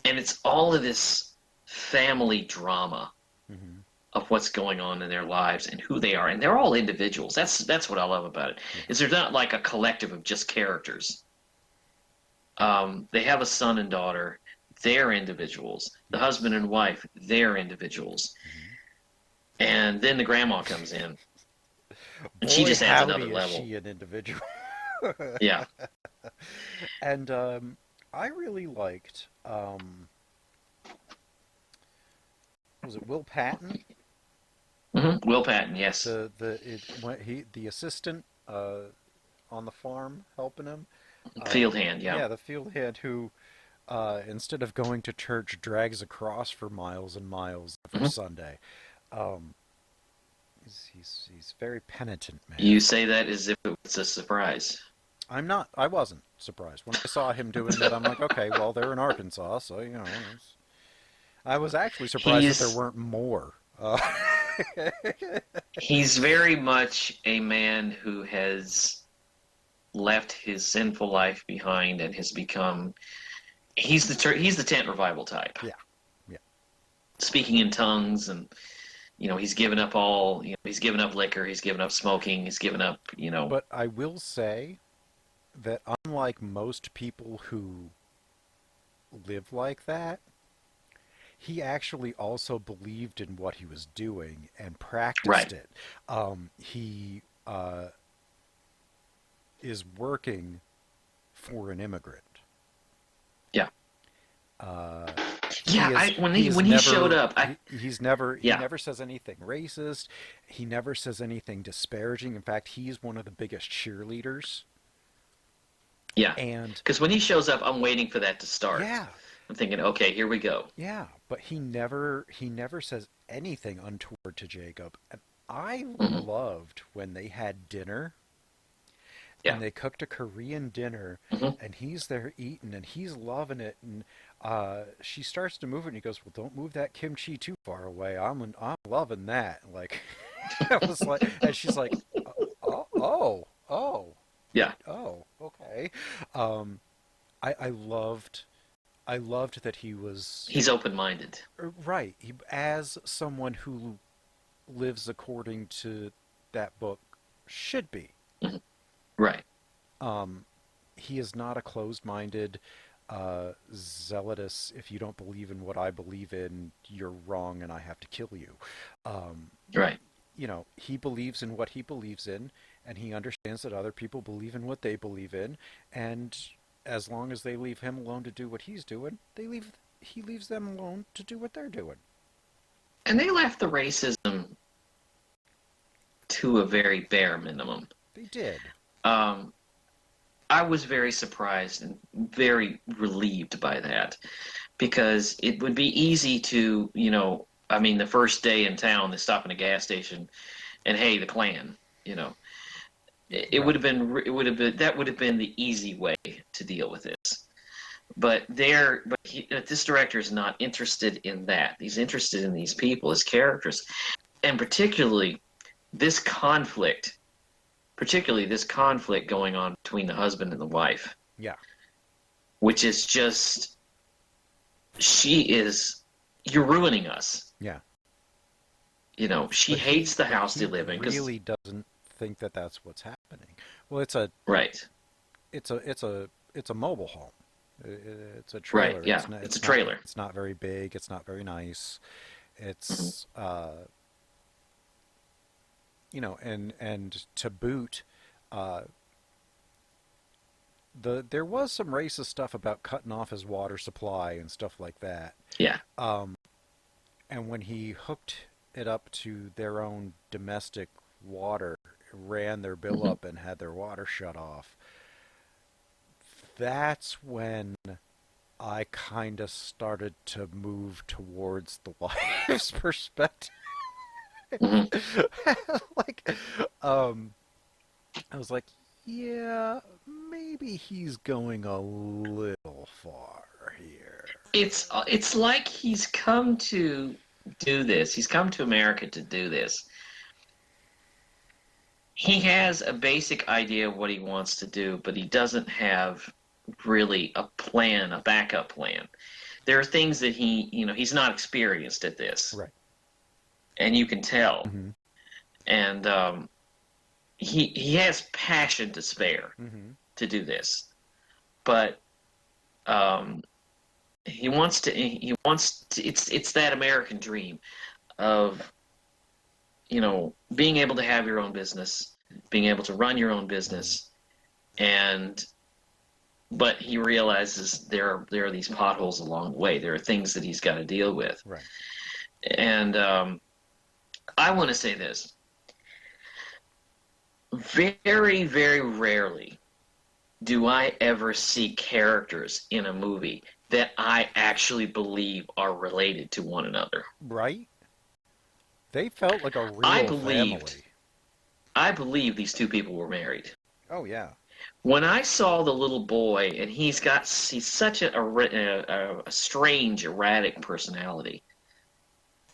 and it's all of this family drama Hmm. of what's going on in their lives and who they are, and they're all individuals. That's what I love about it. Yeah. Is they're not like a collective of just characters. They have a son and daughter. They're individuals. The husband Yes. and wife, they're individuals. Hmm. And then the grandma comes in, and she Boy, just adds another howdy, is level. she an individual. Yeah. And I really liked was it Will Patton, Will Patton, yes. the assistant on the farm helping him. Field hand, yeah. Yeah, the field hand who instead of going to church drags across for miles and miles every hmm Sunday. Um, he's very penitent man. You say that as if it was a surprise. I'm not. I wasn't surprised when I saw him doing that. I'm like, okay, well, they're in Arkansas, so you know. I was actually surprised that there He's weren't more. he's very much a man who has left his sinful life behind and has become he's the tent revival type, Yeah, yeah. speaking in tongues, and he's given up he's given up liquor, he's given up smoking, he's given up But I will say that unlike most people who live like that, he actually also believed in what he was doing and practiced right. it. He is working for an immigrant. Uh, Yeah, he is when he showed never up, he yeah, never says anything racist. He never says anything disparaging. In fact, he's one of the biggest cheerleaders. yeah, And because when he shows up, I'm waiting for that to start. yeah, I'm thinking, okay, here we go. yeah, but he never says anything untoward to Jacob. And I Hmm. loved when they had dinner Yeah. and they cooked a Korean dinner Hmm. and he's there eating and he's loving it and she starts to move it and he goes, "Well, don't move that kimchi too far away. I'm loving that." Like I was like, and she's like, oh, Yeah, okay." Um, I loved that he was he's open-minded. right. As someone who lives according to that book should be. Hmm. Right. Um, he is not a closed-minded, zealotous. If you don't believe in what I believe in, you're wrong, and I have to kill you. Um, Right. he believes in what he believes in, and he understands that other people believe in what they believe in, and as long as they leave him alone to do what he's doing, he leaves them alone to do what they're doing. And they left the racism to a very bare minimum. They did. Um, I was very surprised and very relieved by that because it would be easy to, I mean, the first day in town, they stop in a gas station and hey, the Klan, you know, Right. that would have been the easy way to deal with this. This director is not interested in that. He's interested in these people as characters, and this conflict, particularly this conflict going on between the husband and the wife, Yeah. which is just she is you're ruining us. Yeah. She hates the But house they he live in because really doesn't think that that's what's happening. Well, it's a right, it's a it's a it's a mobile home. It's a right, trailer. yeah, it's a trailer. It's not very big. It's not very nice. Hmm. It's and to boot, uh, there was some racist stuff about cutting off his water supply and stuff like that. Yeah. Um, and when he hooked it up to their own domestic water, ran their bill Hmm. up and had their water shut off, that's when I kind of started to move towards the wife's perspective. Hmm. Like, um, I was like, yeah, maybe he's going a little far here. It's like he's come to do this. He's come to America to do this. He has a basic idea of what he wants to do, but he doesn't have really a plan, a backup plan. There are things that he's not experienced at this, Right. and you can tell. Mm-hmm. And he has passion to spare Mm-hmm. to do this, but um, it's that American dream of being able to have your own business, being able to run your own Mm-hmm. business, and but he realizes there are these potholes along the way. There are things that he's got to deal with, Right. and I want to say this: very, very rarely do I ever see characters in a movie that I actually believe are related to one another. Right. They felt like a I real believed family. I believe these two people were married. Oh yeah. When I saw the little boy, and he's such a strange, erratic personality,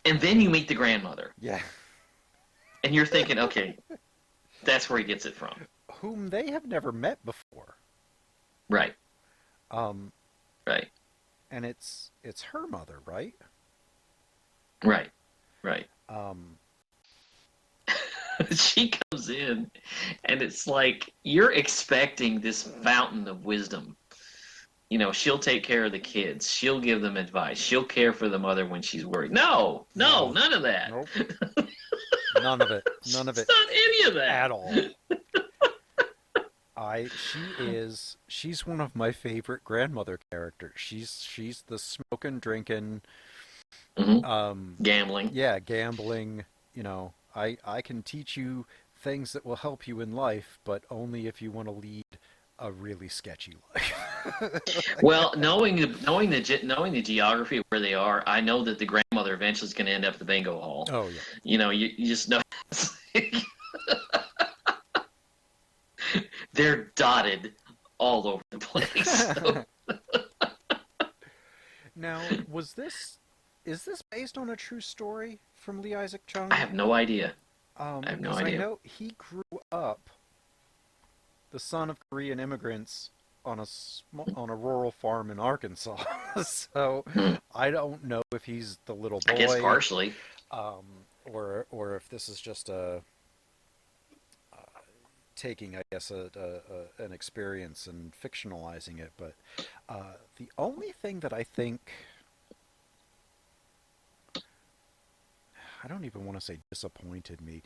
and then you meet the grandmother, Yeah. and you're thinking, okay, that's where he gets it from, Whom they have never met before. right? Um, Right. and it's her mother, right? Right, right. Um, She comes in, and it's like you're expecting this fountain of wisdom. You know, she'll take care of the kids. She'll give them advice. She'll care for the mother when she's worried. No, no, no, none of that. nope, none of it, none of She's it not any of at that. all. She's one of my favorite grandmother characters. She's the smoking, drinking, Hmm. um, Gambling. yeah, gambling. I can teach you things that will help you in life, but only if you want to lead a really sketchy life. Well, knowing the geography of where they are, I know that the grandmother eventually is going to end up at the bingo hall. Oh yeah. You know, you just know they're dotted all over the place. So Now, is this based on a true story from Lee Isaac I Chung? have no idea. I have no Because I idea. know he grew up the son of Korean immigrants on on a rural farm in Arkansas. So Hmm. I don't know if he's the little I guess boy, partially. or if this is just a taking, I guess, an experience and fictionalizing it. But the only thing that I think, I don't even want to say disappointed me,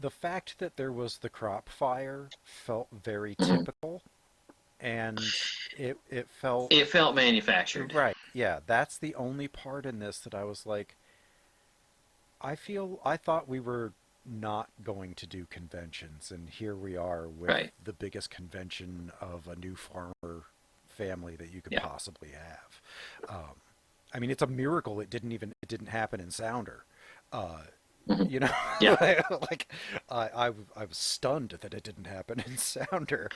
the fact that there was the crop fire felt very Hmm. typical, and it felt It felt manufactured. right. Yeah, that's the only part in this that I was like, I thought we were not going to do conventions, and here we are with Right. the biggest convention of a new farmer family that you could Yeah. possibly have. I mean, it's a miracle it didn't happen in Sounder. Uh, Hmm. you know, Yeah. like I was stunned that it didn't happen in Sounder.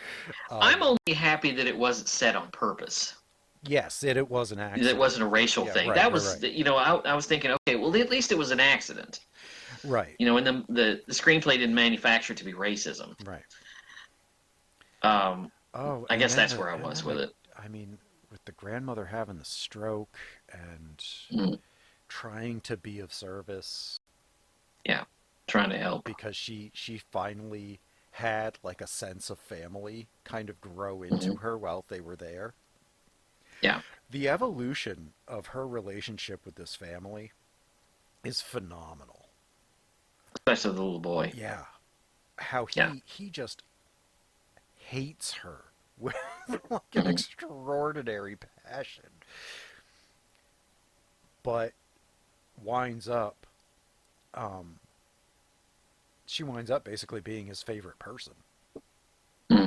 I'm Um, only happy that it wasn't set on purpose. yes, it was an That accident. wasn't a racial Yeah, thing. right, That right, was, right, I was thinking, okay, well, at least it was an accident. right, You know, and the screenplay didn't manufacture it to be racism. right. Um, Oh, I guess that's where I and was then with it. I mean, with the grandmother having the stroke and Mm, trying to be of service yeah, trying to help. because she finally had like a sense of family kind of grow into Hmm. her while they were there. Yeah, The evolution of her relationship with this family is phenomenal. especially the little boy. Yeah, how Yeah. he just hates her with like an Hmm. extraordinary passion, but winds up um, she winds up basically being his favorite person. Hmm.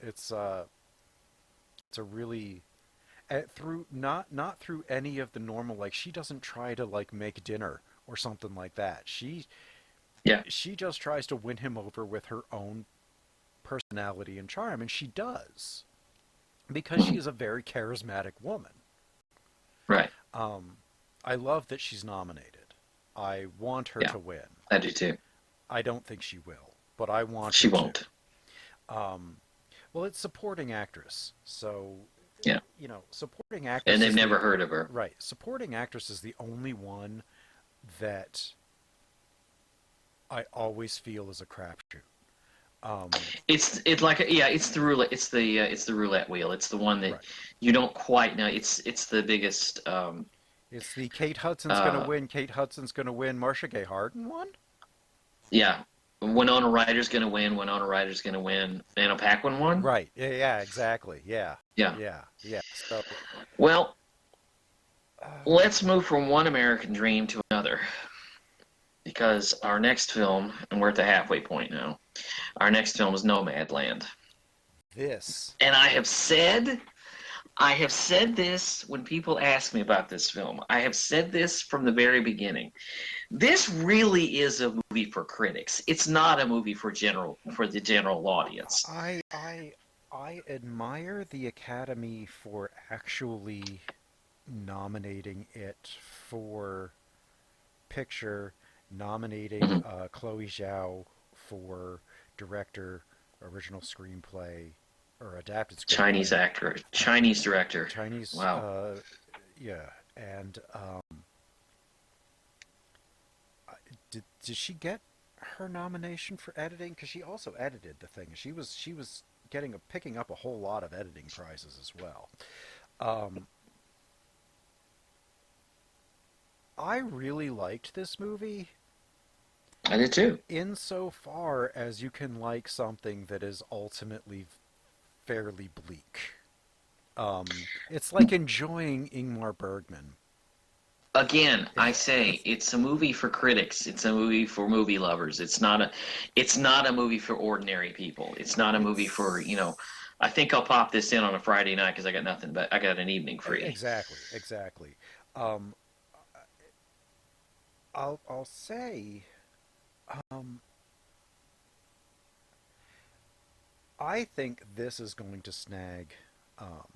It's a really through not through any of the normal, like she doesn't try to like make dinner or something like that. Yeah. She just tries to win him over with her own personality and charm, and she does because she Hmm. is a very charismatic woman. Right. Um, I love that she's nominated. I want her Yeah, to win. I do too. I don't think she will, but I want She her to. won't. Um, well, it's supporting actress, so Yeah, supporting and actress they've is the never heard of her. right. Supporting actress is the only one that I always feel is a crapshoot. It's like yeah, it's the roulette. It's the roulette wheel. It's the one that Right. you don't quite know. It's the biggest. It's the Kate Hudson's gonna Uh, win. Kate Hudson's gonna win. Marcia Gay Harden won. yeah, Winona Ryder's gonna win. Winona Ryder's gonna win. Anna Paquin won. Right. Yeah. Yeah. Exactly. Yeah. Yeah. Yeah. Yeah. So, Well, uh, let's move from one American Dream to another because our next film, and we're at the halfway point now. Our next film is Nomad Land, this. and I have said this when people ask me about this film. I have said this from the very beginning. This really is a movie for critics. It's not a movie for the general audience. I I I admire the Academy for actually nominating it for picture, nominating Mhm. Chloe Zhao for director, original screenplay, or adapted Chinese screenplay. actor, Chinese director. Chinese Wow. yeah, and did she get her nomination for editing? Because she also edited the thing. She was getting picking up a whole lot of editing prizes as well. Um, I really liked this movie I did too. insofar as you can like something that is ultimately fairly bleak. It's like enjoying Ingmar Bergman. Again, I say it's a movie for critics. It's a movie for movie lovers. It's not a movie for ordinary people. It's not a movie for, It's I think I'll pop this in on a Friday night because I got nothing, but I got an evening free. exactly, exactly. Um, I'll say, um, I think this is going to snag um,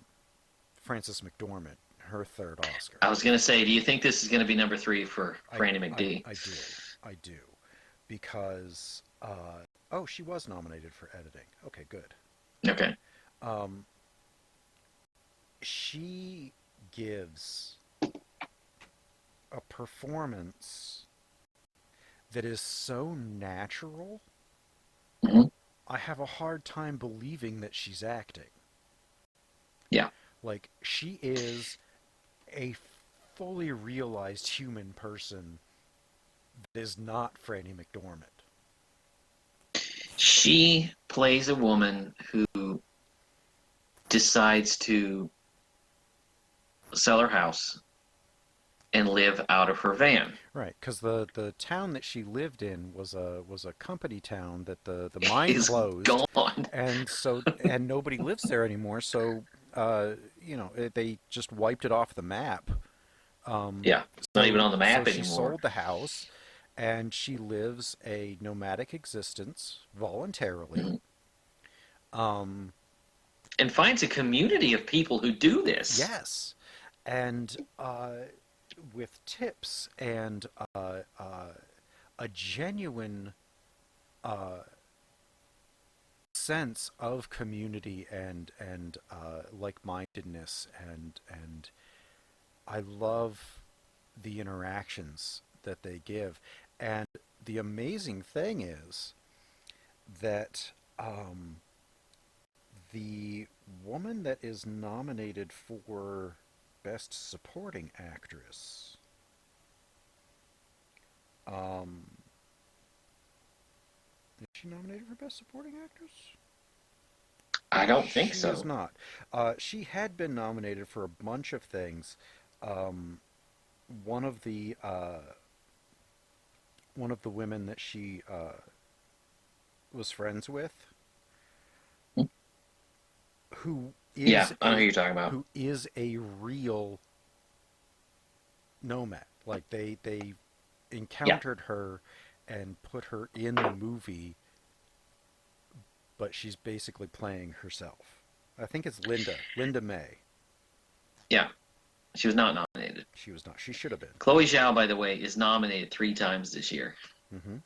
Frances McDormand her third Oscar. I was gonna say, do you think this is gonna be number three for I Andy I McD? I do, I do, because oh, she was nominated for editing. Okay, good. Okay. Um, she gives a performance that is so natural. Hmm. I have a hard time believing that she's acting. Yeah. Like, she is a fully realized human person that is not Franny McDormand. She plays a woman who decides to sell her house and live out of her van. Right, because the town that she lived in was a company town that the mine Is closed, gone. and nobody lives there anymore. So they just wiped it off the map. Um, Yeah. It's not even so on the so map she anymore. sold the house, and she lives a nomadic existence voluntarily. Mhm. Um, And finds a community of people who do this. yes, and with tips and a genuine uh, sense of community and like-mindedness and I love the interactions that they give. And the amazing thing is that the woman that is nominated for Best Supporting Actress, um, is she nominated for Best Supporting Actress? I don't think She is so. not. She had been nominated for a bunch of things. Um, one of the one of the women that she was friends with, who Yeah, is I know who a you're talking about. who is a real nomad. Like they Yeah. encountered her and put her in the movie, but she's basically playing herself. I think it's Linda May. Yeah. She was not nominated. She was not. She should have been. Chloe Zhao, by the way, is nominated three times this year Mm-hmm.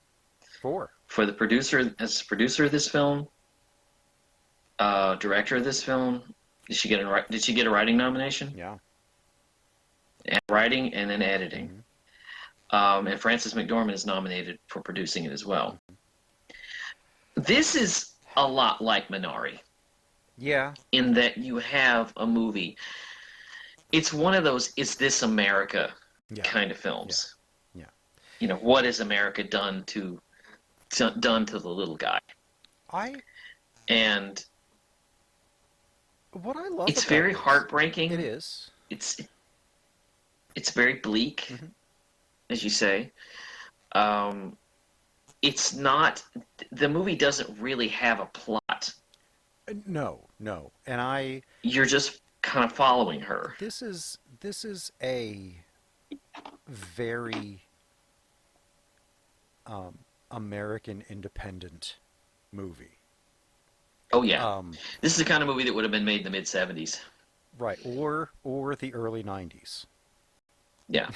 Four. for the producer as producer of this film, director of this film. Did she get a writing nomination? Yeah. And writing and then editing. Mm-hmm. And Frances McDormand is nominated for producing it as well. Mm-hmm. This is a lot like Minari Yeah. in that you have a movie. It's one of those "Is This America" Yeah. kind of Yeah. films. Yeah. What has America done to the little guy? I And what I love it's about very this, it heartbreaking. is. It's it's very bleak, Mm-hmm. as you say. Um, it's not. The movie doesn't really have a plot. No, no, and I You're just kind of following her. this is a very um, American independent movie. Oh yeah, Um, this is the kind of movie that would have been made in the mid '70s. right, or the early '90s. Yeah,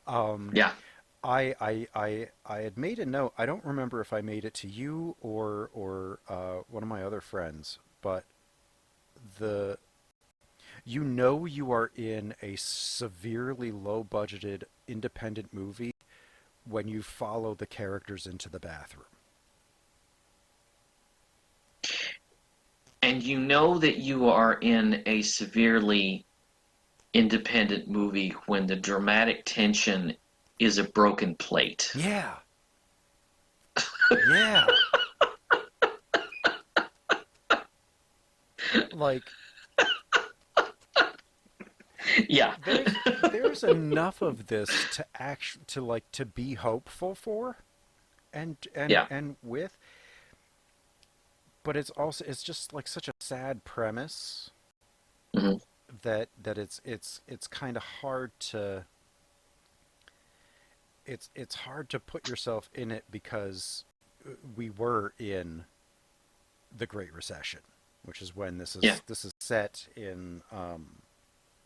Um, yeah. I had made a note. I don't remember if I made it to you or one of my other friends, but the You know you are in a severely low budgeted independent movie when you follow the characters into the bathroom. And you know that you are in a severely independent movie when the dramatic tension is a broken plate. Yeah. Yeah. Like Yeah. there's enough of this to to be hopeful for Yeah. and with, but it's just like such a sad premise Hmm. that it's kind of hard to it's hard to put yourself in it because we were in the Great Recession, which is when Yeah. this is set in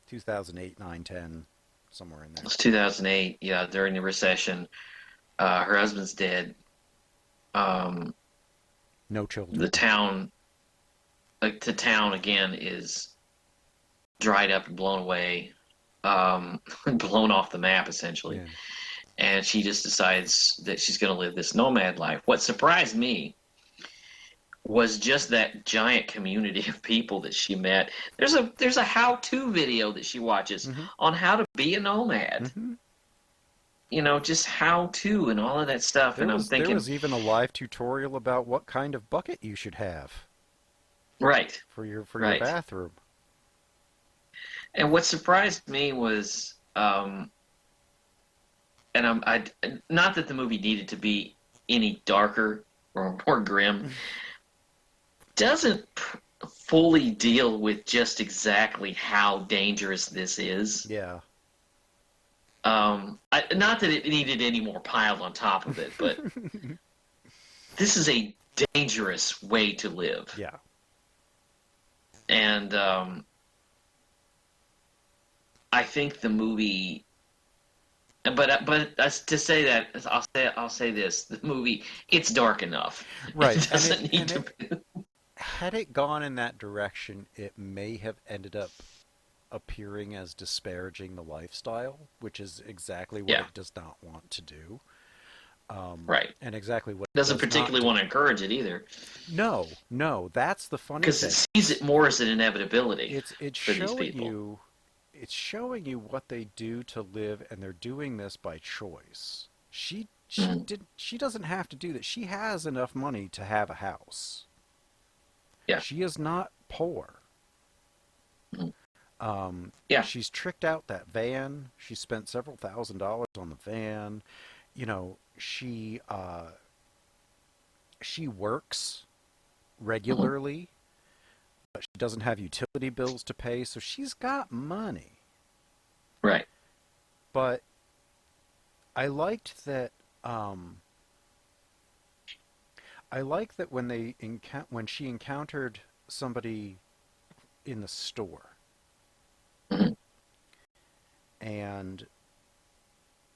2008, 9, 10, somewhere in there. It's 2008. Yeah, during the recession. Her husband's dead. Um, No children. the town, like the town again, is dried up and blown away, blown off the map essentially. Yeah. And she just decides that she's going to live this nomad life. What surprised me was just that giant community of people that she met. There's a how-to video that she watches Mm-hmm. on how to be a nomad. Mm-hmm. Just how to and all of that stuff. And I'm There thinking, was even a live tutorial about what kind of bucket you should have right, for your right. bathroom. And what surprised me was, and not that the movie needed to be any darker or more grim, doesn't fully deal with just exactly how dangerous this is. Yeah. Not that it needed any more piled on top of it, but this is a dangerous way to live. Yeah. And I think the movie, but to say that, I'll say this: the movie, it's dark enough. Right. It doesn't need to be. Had it gone in that direction, it may have ended up appearing as disparaging the lifestyle, which is exactly what Yeah, it does not want to do, right. and exactly what it Doesn't does not particularly do. want to encourage it either, No, no, that's the funny because it thing. sees it more as an inevitability It's for these showing people. you it's showing you what they do to live, and they're doing this by choice. Mhm. She doesn't have to do that. She has enough money to have a house. Yeah. She is not poor. Mhm. Yeah. She's tricked out that van. She spent several $1,000s on the van. You know, she works Mhm. regularly, but she doesn't have utility bills to pay, so she's got money. Right. But I liked that. Um, I like that when she encountered somebody in the store, Mhm. and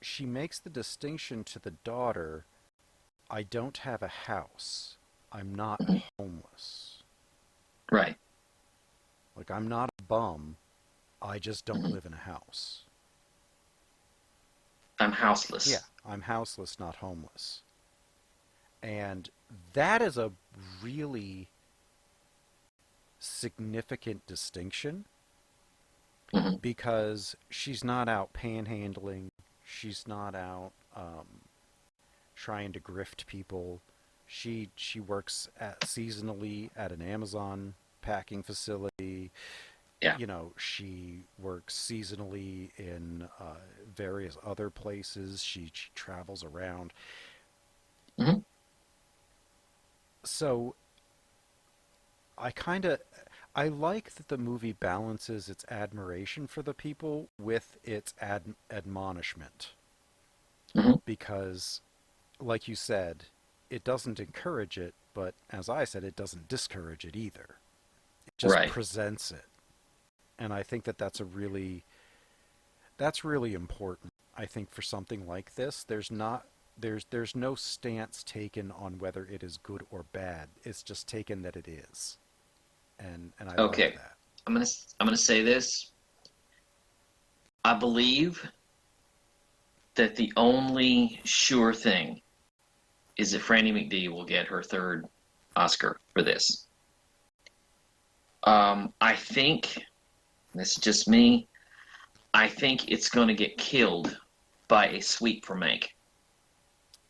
she makes the distinction to the daughter, I don't have a house. I'm not Mhm. homeless. Right. Like, I'm not a bum. I just don't Mhm. live in a house. I'm Yeah, houseless. I'm houseless, not homeless. And that is a really significant distinction Mhm. because she's not out panhandling. She's not out trying to grift people. She works seasonally at an Amazon packing facility. Yeah. You know, she works seasonally in various other places. She travels around. Mhm. So I kind of I like that the movie balances its admiration for the people with its admonishment Mhm. because, like you said, it doesn't encourage it, but as I said, it doesn't discourage it either. It just Right. presents it, and I think that that's really important. I think for something like this, there's no stance taken on whether it is good or bad. It's just taken that it is, and I like Okay. that. I'm gonna say this. I believe that the only sure thing is that Franny McDee will get her third Oscar for this. I think this is just me. I think it's going to get killed by a sweep for Mank.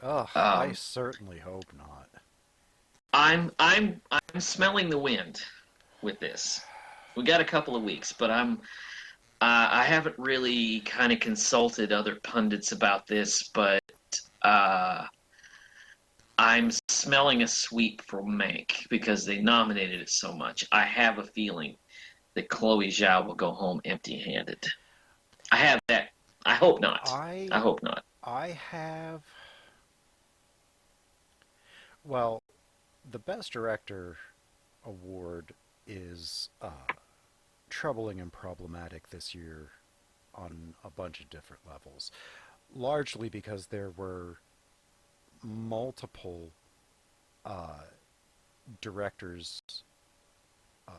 Ugh, I Um, certainly hope not. I'm smelling the wind with this. We got a couple of weeks, but I haven't really kind of consulted other pundits about this, but uh, I'm smelling a sweep for Mank because they nominated it so much. I have a feeling that Chloe Zhao will go home empty-handed. I have that. I hope not. I I hope not. I have well, the Best Director award is troubling and problematic this year on a bunch of different levels. Largely because there were multiple uh, directors, uh,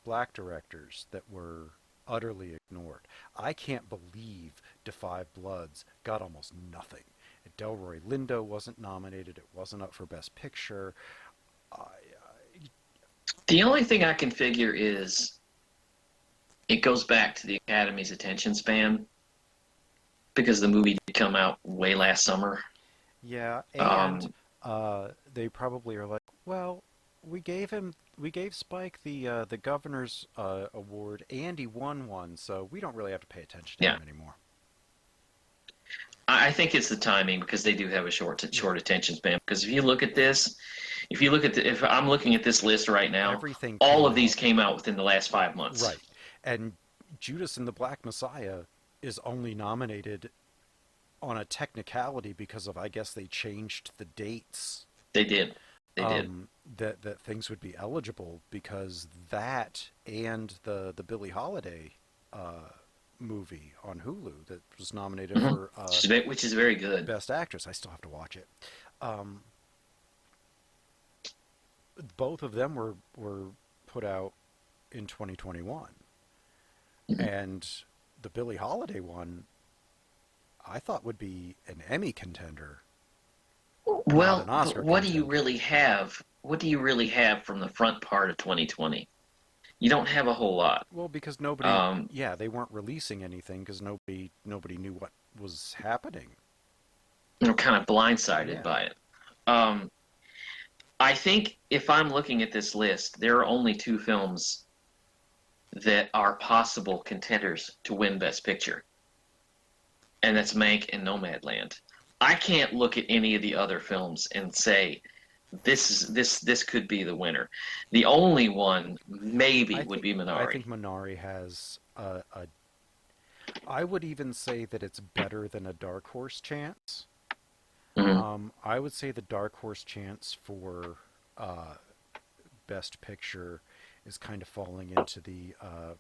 black directors, that were utterly ignored. I can't believe Da 5 Bloods got almost nothing. Delroy Lindo wasn't nominated. It wasn't up for Best Picture. I, The only thing I can figure is it goes back to the Academy's attention span because the movie did come out way last summer. yeah, and Um, they probably are like, well, we gave Spike the governor's award, and he won one, so we don't really have to pay attention to yeah, him anymore. I think it's the timing because they do have a Yeah, short attention span. Because if you look at this, if I'm looking at this list right now, everything all came of these out came out within the last 5 months. right, and Judas and the Black Messiah is only nominated on a technicality because of, I guess, they changed the dates, They did. They did. that things would be eligible, because that and the Billie Holiday uh, movie on Hulu that was nominated Hmm. for Which is very good. Best Actress. I still have to watch it. Um, both of them were put out in 2021, Mhm. and the Billie Holiday one I thought would be an Emmy contender, not an Well, but Oscar what do you contender. really have? What do you really have from the front part of 2020? You don't have a whole lot. Well, because nobody, Um, yeah, they weren't releasing anything because nobody knew what was happening. you're kind of blindsided Yeah, by it. Um, I think if I'm looking at this list, there are only two films that are possible contenders to win Best Picture, and that's Mank and Nomad Land. I can't look at any of the other films and say this could be the winner. The only one maybe would be I Minari. think Manari has a. I would even say that it's better than a dark horse chance. Hmm. I would say the dark horse chance for uh, Best Picture is kind of falling into the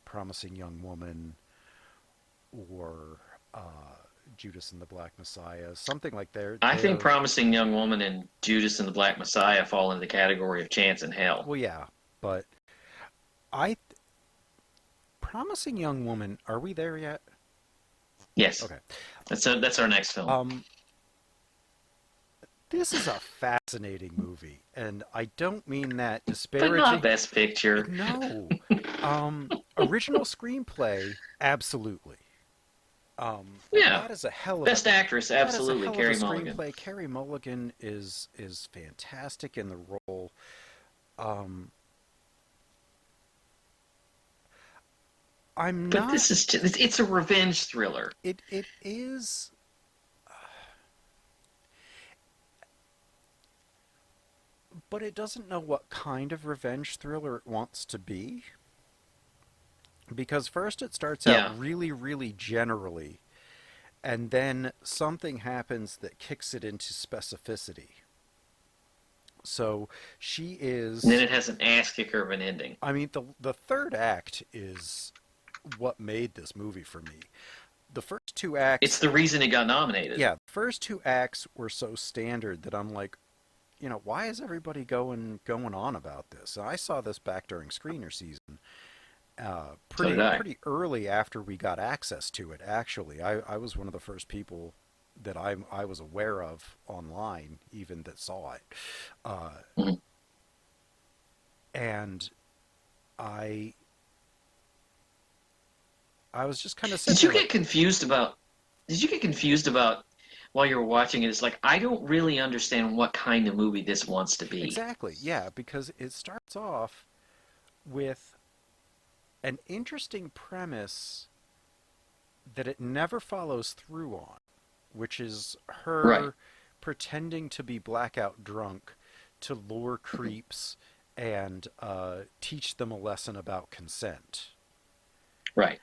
Promising Young Woman, or Judas and the Black Messiah, something like I think they're Promising Young Woman and Judas and the Black Messiah fall into the category of Chance and Hell. well, yeah, but I Promising Young Woman. Are we there yet? Yes, Okay. that's our next film. Um, this is a fascinating movie, and I don't mean that But not disparaging. Best Picture. No. Original screenplay, absolutely. Yeah. That is a hell of a Best Actress, that is a absolutely, hell of a Carey Mulligan. screenplay. Carey Mulligan is fantastic in the role. Um, I'm But not. this is just, it's a revenge thriller. It is, but it doesn't know what kind of revenge thriller it wants to be. Because first it starts out Yeah. really, really generally, and then something happens that kicks it into specificity. So she And then is. it has an ass kicker of an ending. I mean, the third act is what made this movie for me. The first two It's acts, the reason it got nominated. yeah, the first two acts were so standard that I'm like, why is everybody going on about this? And I saw this back during screener season, So did I. pretty early after we got access to it. Actually, I was one of the first people that I was aware of online, even that saw it, uh, Mhm. and I I was just kind of sitting Did there you like, get confused about? Did you get confused about while you were watching it? It's like I don't really understand what kind of movie this wants to be. exactly, yeah, because it starts off with an interesting premise that it never follows through on, which is Right. her pretending to be blackout drunk to lure Mhm. creeps and teach them a lesson about consent, Right.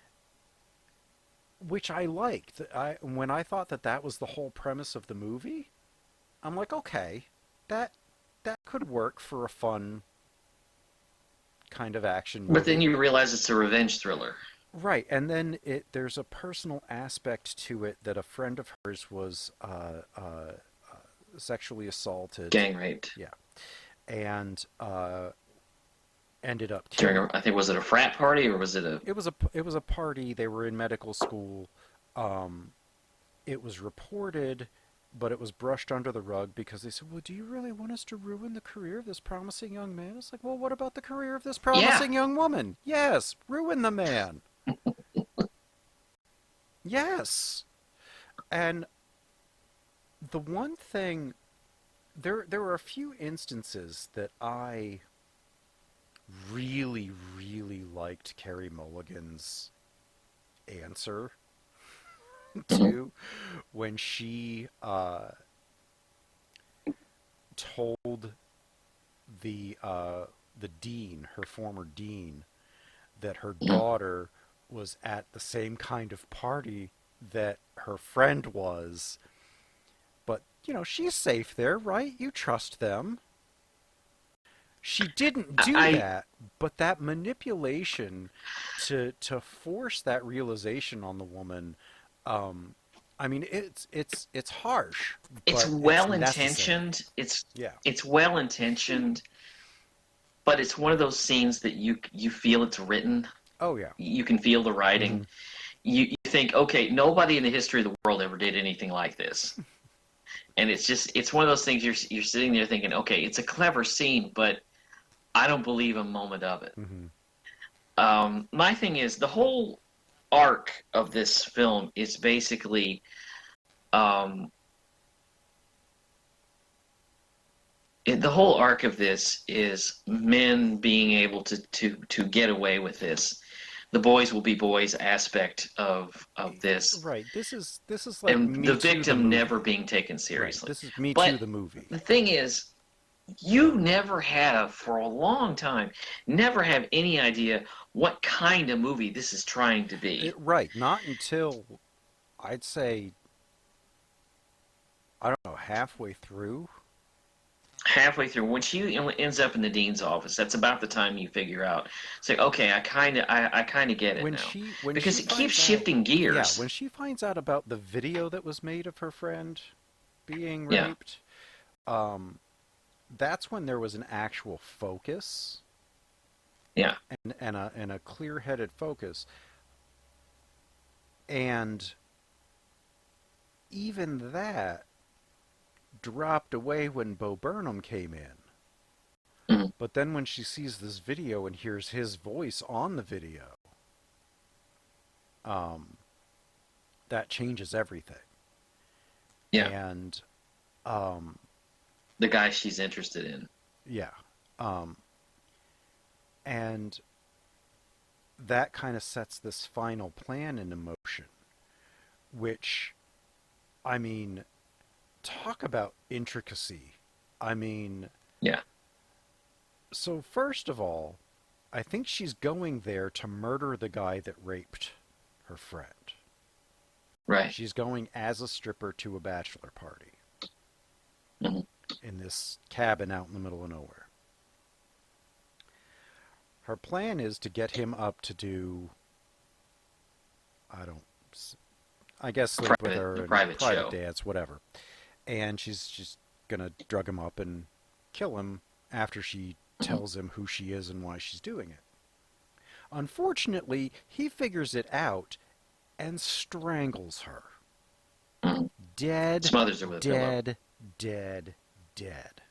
which I liked. When I thought that that was the whole premise of the movie, I'm like, okay, that that could work for a fun kind of action But then movie. you realize it's a revenge thriller. Right, and then there's a personal aspect to it that a friend of hers was sexually assaulted, Gang raped yeah, and ended up during killing. a. I think was it a frat party or was it a? It was a party. They were in medical school. Um, it was reported, but it was brushed under the rug because they said, "Well, do you really want us to ruin the career of this promising young man?" It's like, well, what about the career of this Yeah. promising young woman? Yes, ruin the man. Yes, and the one thing there were a few instances that I really liked Carrie Mulligan's answer Mhm. to when she told the dean, her former dean, that her Mhm. daughter was at the same kind of party that her friend was, but she's safe there, right? You trust them. She didn't do I. that, but that manipulation to force that realization on the woman, um, I mean, it's harsh, It's but it's well necessary. intentioned. Yeah. It's well intentioned, but it's one of those scenes that you feel it's written. Oh yeah. You can feel the writing. Hmm. You think, okay, nobody in the history of the world ever did anything like this. And it's one of those things you're sitting there thinking, okay, it's a clever scene, but I don't believe a moment of it. Hmm. My thing is the whole arc of this film is basically um, the whole arc of this is men being able to get away with this. The boys will be boys aspect of this, Right. This is like and Me the Too the victim never movie. being taken Right. seriously. This is Me But Too the movie. the thing is, you never have, for a long time, never have any idea what kind of movie this is trying to be. Right. Not until I'd say I don't know halfway through. Halfway through, when she ends up in the dean's office, that's about the time you figure out. It's like, okay, I kind of get it now, When because she it keeps finds out, shifting yeah, gears. when she finds out about the video that was made of her friend being Yeah, raped, um, that's when there was an actual focus yeah. and a clear-headed focus. And even that dropped away when Bo Burnham came in. Mhm. But then when she sees this video and hears his voice on the video, um, that changes everything. Yeah. And um, The guy she's interested in. yeah, um, and that kind of sets this final plan into motion, which, I mean, talk about intricacy. I mean, Yeah, so first of all, I think she's going there to murder the guy that raped her friend. right. She's going as a stripper to a bachelor party Mhm. in this cabin out in the middle of nowhere. Her plan is to get him up to do, I don't, I guess A sleep with private, her a and private private show. dance, whatever. And she's gonna drug him up and kill him after she Mhm. tells him who she is and why she's doing it. Unfortunately, he figures it out and strangles her. Mhm. Dead, Smothers her with a pillow. dead, dead, dead.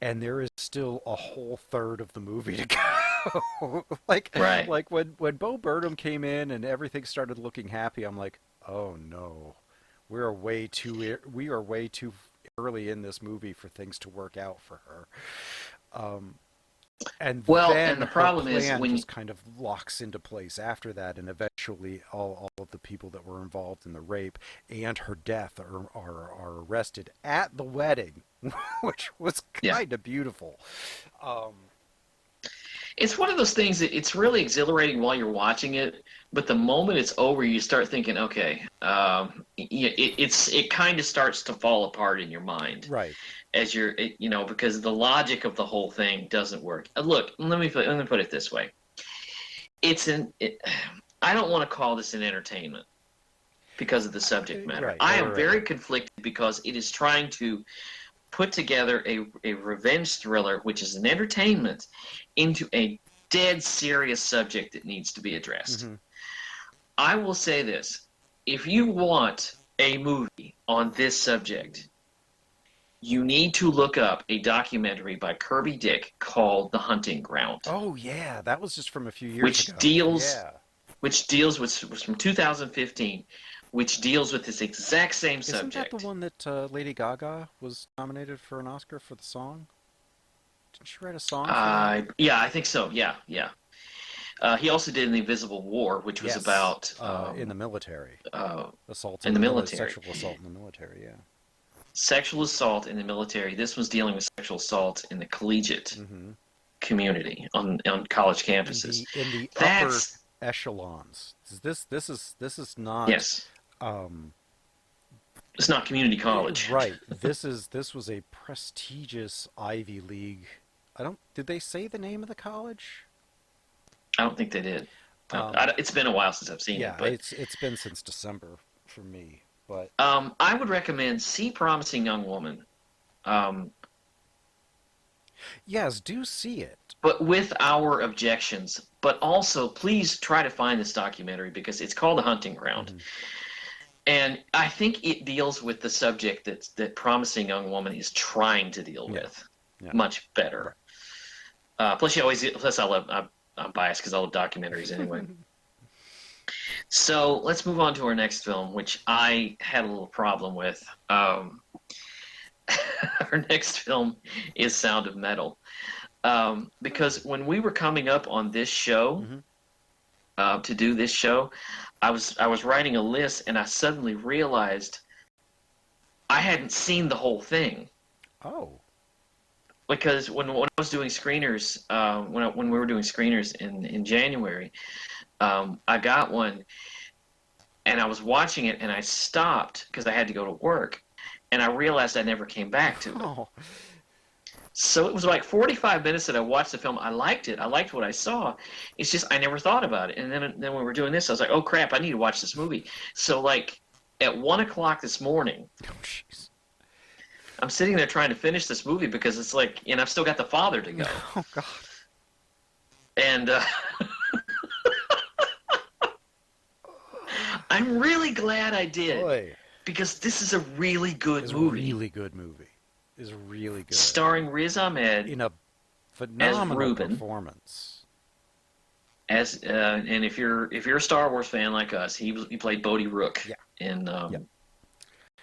And there is still a whole third of the movie to go. like Right. like when Bo Burnham came in and everything started looking happy, I'm like, oh no, we are way too early in this movie for things to work out for her. Um, and Well, then and the her problem is plan when just kind of locks into place after that, and eventually all of the people that were involved in the rape and her death are arrested at the wedding, which was yeah, kind of beautiful. Um, it's one of those things that it's really exhilarating while you're watching it, but the moment it's over, you start thinking, okay, it kind of starts to fall apart in your mind right. as because the logic of the whole thing doesn't work. Look, let me put it this way: it's an it, I don't want to call this an entertainment because of the subject matter. Right, I right, am right, very right. conflicted because it is trying to put together a revenge thriller, which is an entertainment, into a dead serious subject that needs to be addressed. Hmm. I will say this: if you want a movie on this subject, you need to look up a documentary by Kirby Dick called The Hunting Ground, Oh yeah, that was just from a few years which ago. deals Yeah. which deals with was from 2015, which deals with this exact same Isn't that the subject. one that Lady Gaga was nominated for an Oscar for the song? Didn't she write a song for that? Yeah, I think so. Yeah, yeah. He also did The Invisible War, which was Yes, about in the military. uh, Assaults in in the the military. sexual assault in the military. Yeah. Sexual assault in the military. This was dealing with sexual assault in the collegiate Hmm. community on college In campuses. the upper That's echelons. This is not yes. um, It's not community college. right. This was a prestigious Ivy League. I don't. Did they say the name of the college? I don't think they did. Um, It's been a while since I've seen it, yeah, but it's been since December for me. But I would recommend See Promising Young Woman, um, yes, do see it. but with our objections. But also, please try to find this documentary because it's called The Hunting Ground. Hmm. And I think it deals with the subject that Promising Young Woman is trying to deal Yeah, with yeah, much right. better. Plus I'm biased because I love documentaries anyway. So let's move on to our next film, which I had a little problem with. Our next film is Sound of Metal. Because when we were coming up on this show, Hmm. to do this show, I was writing a list and I suddenly realized I hadn't seen the whole thing. Oh, Because when I was doing screeners, when we were doing screeners in January, I got one and I was watching it and I stopped because I had to go to work, and I realized I never came back to it. oh, So it was like 45 minutes that I watched the film. I liked it. I liked what I saw. It's just I never thought about it. And then when we were doing this, I was like, oh crap, I need to watch this movie. So like at 1 o'clock this morning, oh, jeez. I'm sitting there trying to finish this movie because it's like, and I've still got The Father to go. Oh God. And I'm really glad I did Boy, because this is a really good is a movie really good movie. Is really good starring Riz Ahmed in a as phenomenal Reuben. performance. And if you're a Star Wars fan like us, he played Bodhi Rook Yeah, in yeah.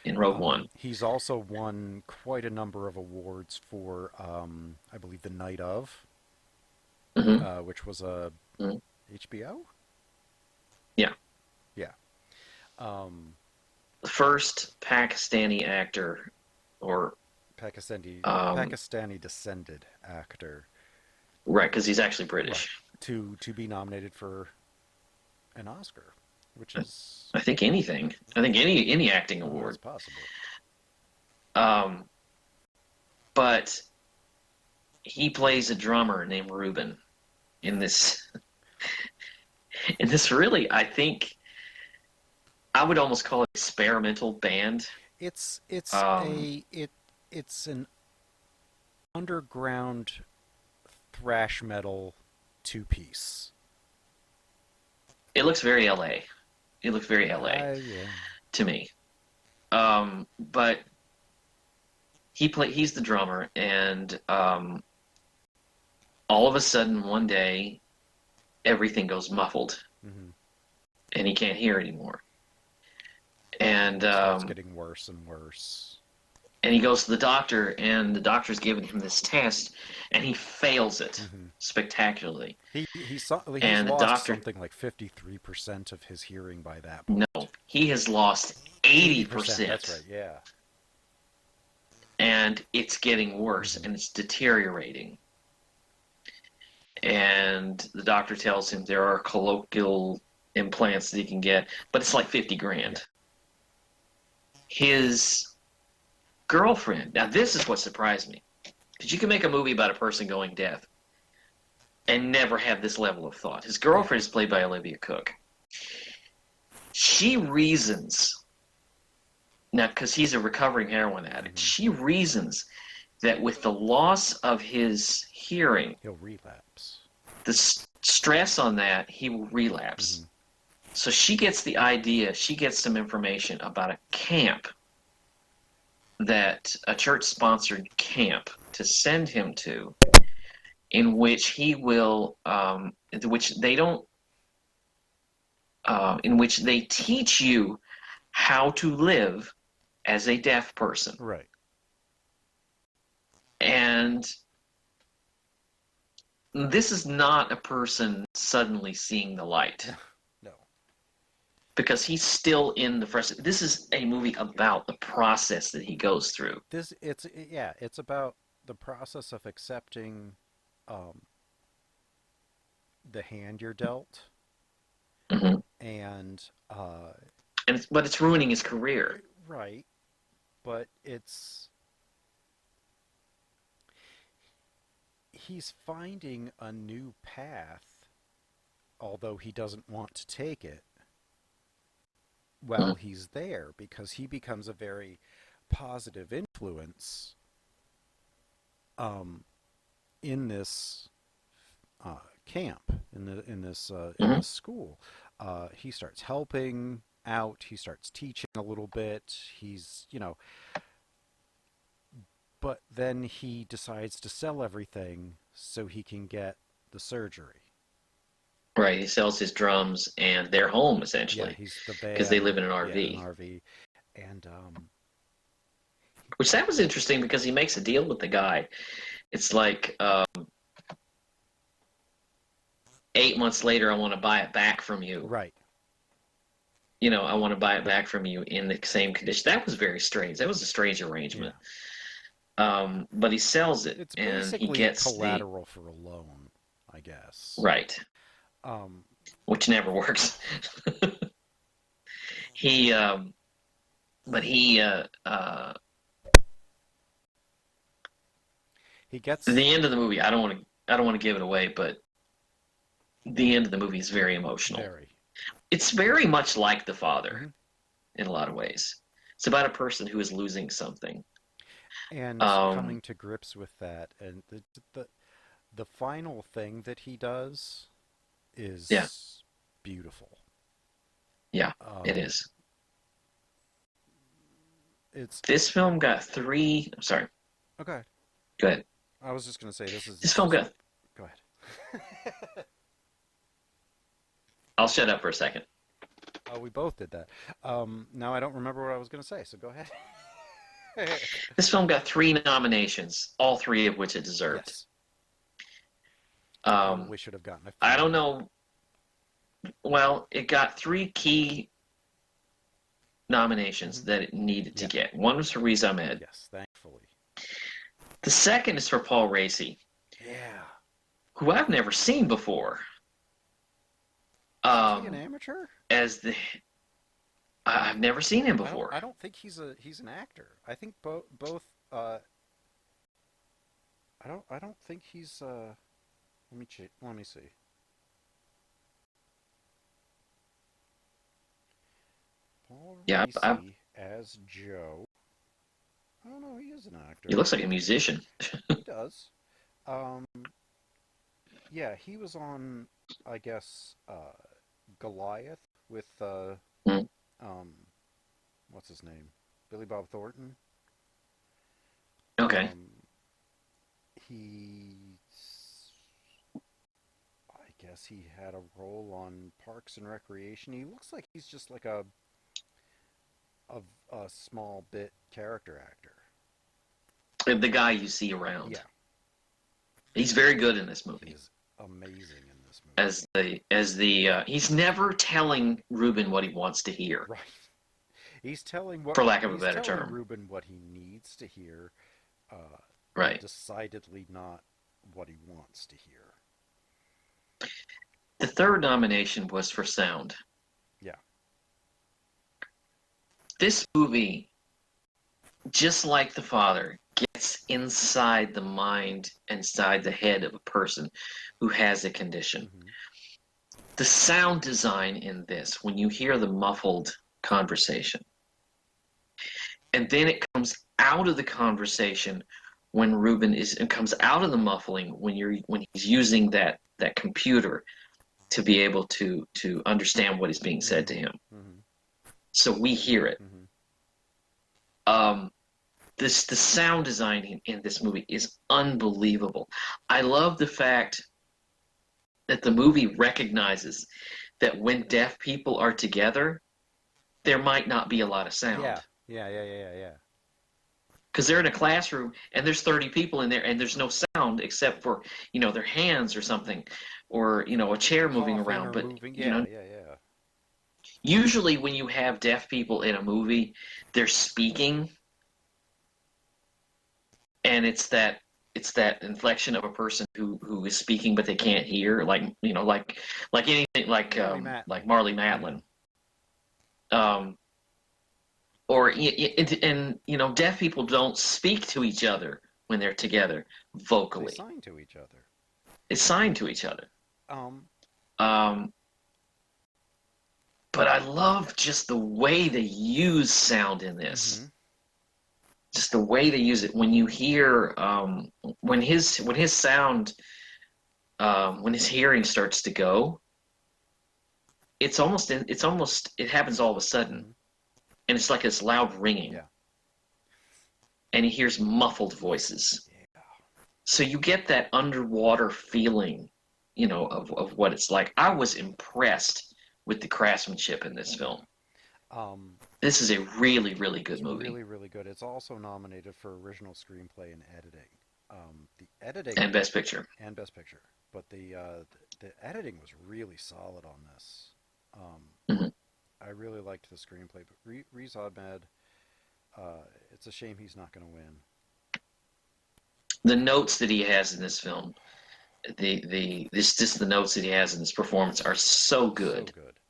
in Rogue One. He's also won quite a number of awards for, I believe, The Night of, Hmm. which was a Hmm. HBO. Yeah, Yeah. Um, the first Pakistani actor, or um, Pakistani descended actor, right, because he's actually right, British. to be nominated for an Oscar, which is I think anything. I think any acting it's award. possible. Um, but he plays a drummer named Ruben in this in this really, I think I would almost call it experimental band. It's Um, it's an underground thrash metal two-piece. It looks very LA. It looks very LA Yeah. to me. But he's the drummer, and all of a sudden one day everything goes muffled, Hmm. and he can't hear anymore. And And it starts getting worse and worse. and he goes to the doctor, and the doctor's giving him this test, and he fails it Hmm. spectacularly. He's And the lost doctor, something like 53% of his hearing by that no, point. he has lost 80%. That's 80%, right. Yeah. and it's getting worse, Hmm. and it's deteriorating. And the doctor tells him there are colloquial implants that he can get, but it's like 50 Yeah. grand. His girlfriend, now this is what surprised me, because you can make a movie about a person going deaf and never have this level of thought. His Yeah. girlfriend is played by Olivia Cook. She reasons, now because he's a recovering heroin addict, Hmm. she reasons that with the loss of his hearing, He'll relapse. the stress on that, he will Hmm. relapse. So she gets the idea, she gets some information about a camp, that a church sponsored camp to send him to, in which he will, which they don't, in which they teach you how to live as a deaf person. Right. And this is not a person suddenly seeing the light, No. because he's still in the first. This is a movie about the process that he goes through. It's about the process of accepting um, the hand you're dealt, Hmm. and But it's ruining his career. right, but it's he's finding a new path, although he doesn't want to take it while Mhm. he's there, because he becomes a very positive influence um, in this camp, in Mhm. this school. He starts helping out. He starts teaching a little bit. But then he decides to sell everything so he can get the surgery. Right, he sells his drums and their home Yeah, essentially, he's the because they band. live in an Yeah, an RV. RV, and Which that was interesting because he makes a deal with the guy. It's like 8 months later, I want to buy it back from you. right. I want to buy it back from you in the same condition. That was very strange. That was a strange Yeah, arrangement. But he sells it, it's and he basically gets the collateral for a loan, I guess. right, Um, which never works. he, but he, he gets the end of the movie. I don't want to give it away, but the end of the movie is very emotional. very. It's very much like The Father Hmm. in a lot of ways. It's about a person who is losing something. And Um, coming to grips with that, and the final thing that he does yeah, is beautiful. yeah, it Um, is. it's This film got three. I'm sorry. okay. Go ahead. I was just gonna say This film got. go ahead. I'll shut up for a second. Oh, we both did that. Now I don't remember what I was gonna say, so go ahead. This film got three nominations, all three of which it deserved. Yes, Um, probably should have gotten a I few don't more. know. Well, it got three key nominations Hmm. that it needed to Yeah. get. One was for Riz Ahmed. Yes, thankfully. The second is for Paul Raci, Yeah. who I've never seen before. Isn't he an Um, amateur? as the I've never seen him before. I don't think he's an actor. I think both. I don't think he's. Let me see. Paul Yeah, Raci as Joe. I don't know No, he is an He actor. looks like a musician. He does. Um, yeah, he was on, I guess, Goliath with Mm, um, what's his name? Billy Bob Thornton. okay. Um, he, I guess he had a role on Parks and Recreation. He looks like he's just like a, a small bit character actor. The guy you see around. Yeah, He's very good in this he movie. is amazing in this movie. As the he's never telling Ruben what he wants to hear, Right. for lack of a He's better telling term. Ruben what he needs to hear, but Right. decidedly not what he wants to hear. The third nomination was for sound. Yeah. This movie, just like The Father, gets inside the mind, inside the head of a person who has a condition. Hmm. The sound design in this, when you hear the muffled conversation, and then it comes out of the conversation when Ruben is, it comes out of the muffling when he's using that computer to be able to understand what is being said Hmm. to him. Hmm. So we hear it. Hmm. Um, the sound design in this movie is unbelievable. I love the fact that the movie recognizes that when deaf people are together, there might not be a lot of Yeah. sound Yeah. Yeah. Yeah. Yeah. because they're in a classroom and there's 30 people in there and there's no sound except for their hands or something, or a chair moving Coughing around. or But moving. Yeah. Yeah. Yeah. usually when you have deaf people in a movie, they're speaking, and it's that inflection of a person who is speaking but they can't hear, like anything, Marley like Matlin. Marley Yeah. Matlin. um or and deaf people don't speak to each other when they're together They vocally. sign to each other. It's signed to each other. Um. um but I love just the way they use sound in this, Hmm. just the way they use it. When you hear when his sound, when his hearing starts to go, it happens all of a sudden, Hmm. and it's like this loud ringing, Yeah. and he hears muffled voices. Yeah. So you get that underwater feeling, of what it's like. I was impressed with the craftsmanship in this Yeah. film. Um. This is a really, really good It's movie. really, really good. It's also nominated for original screenplay and editing. The editing And Best Picture. and Best Picture, but the editing was really solid on this. Um, Mhm. I really liked the screenplay, but Riz Ahmed, it's a shame he's not going to win. The notes that he has in this film, the notes that he has in this performance are so So good. good.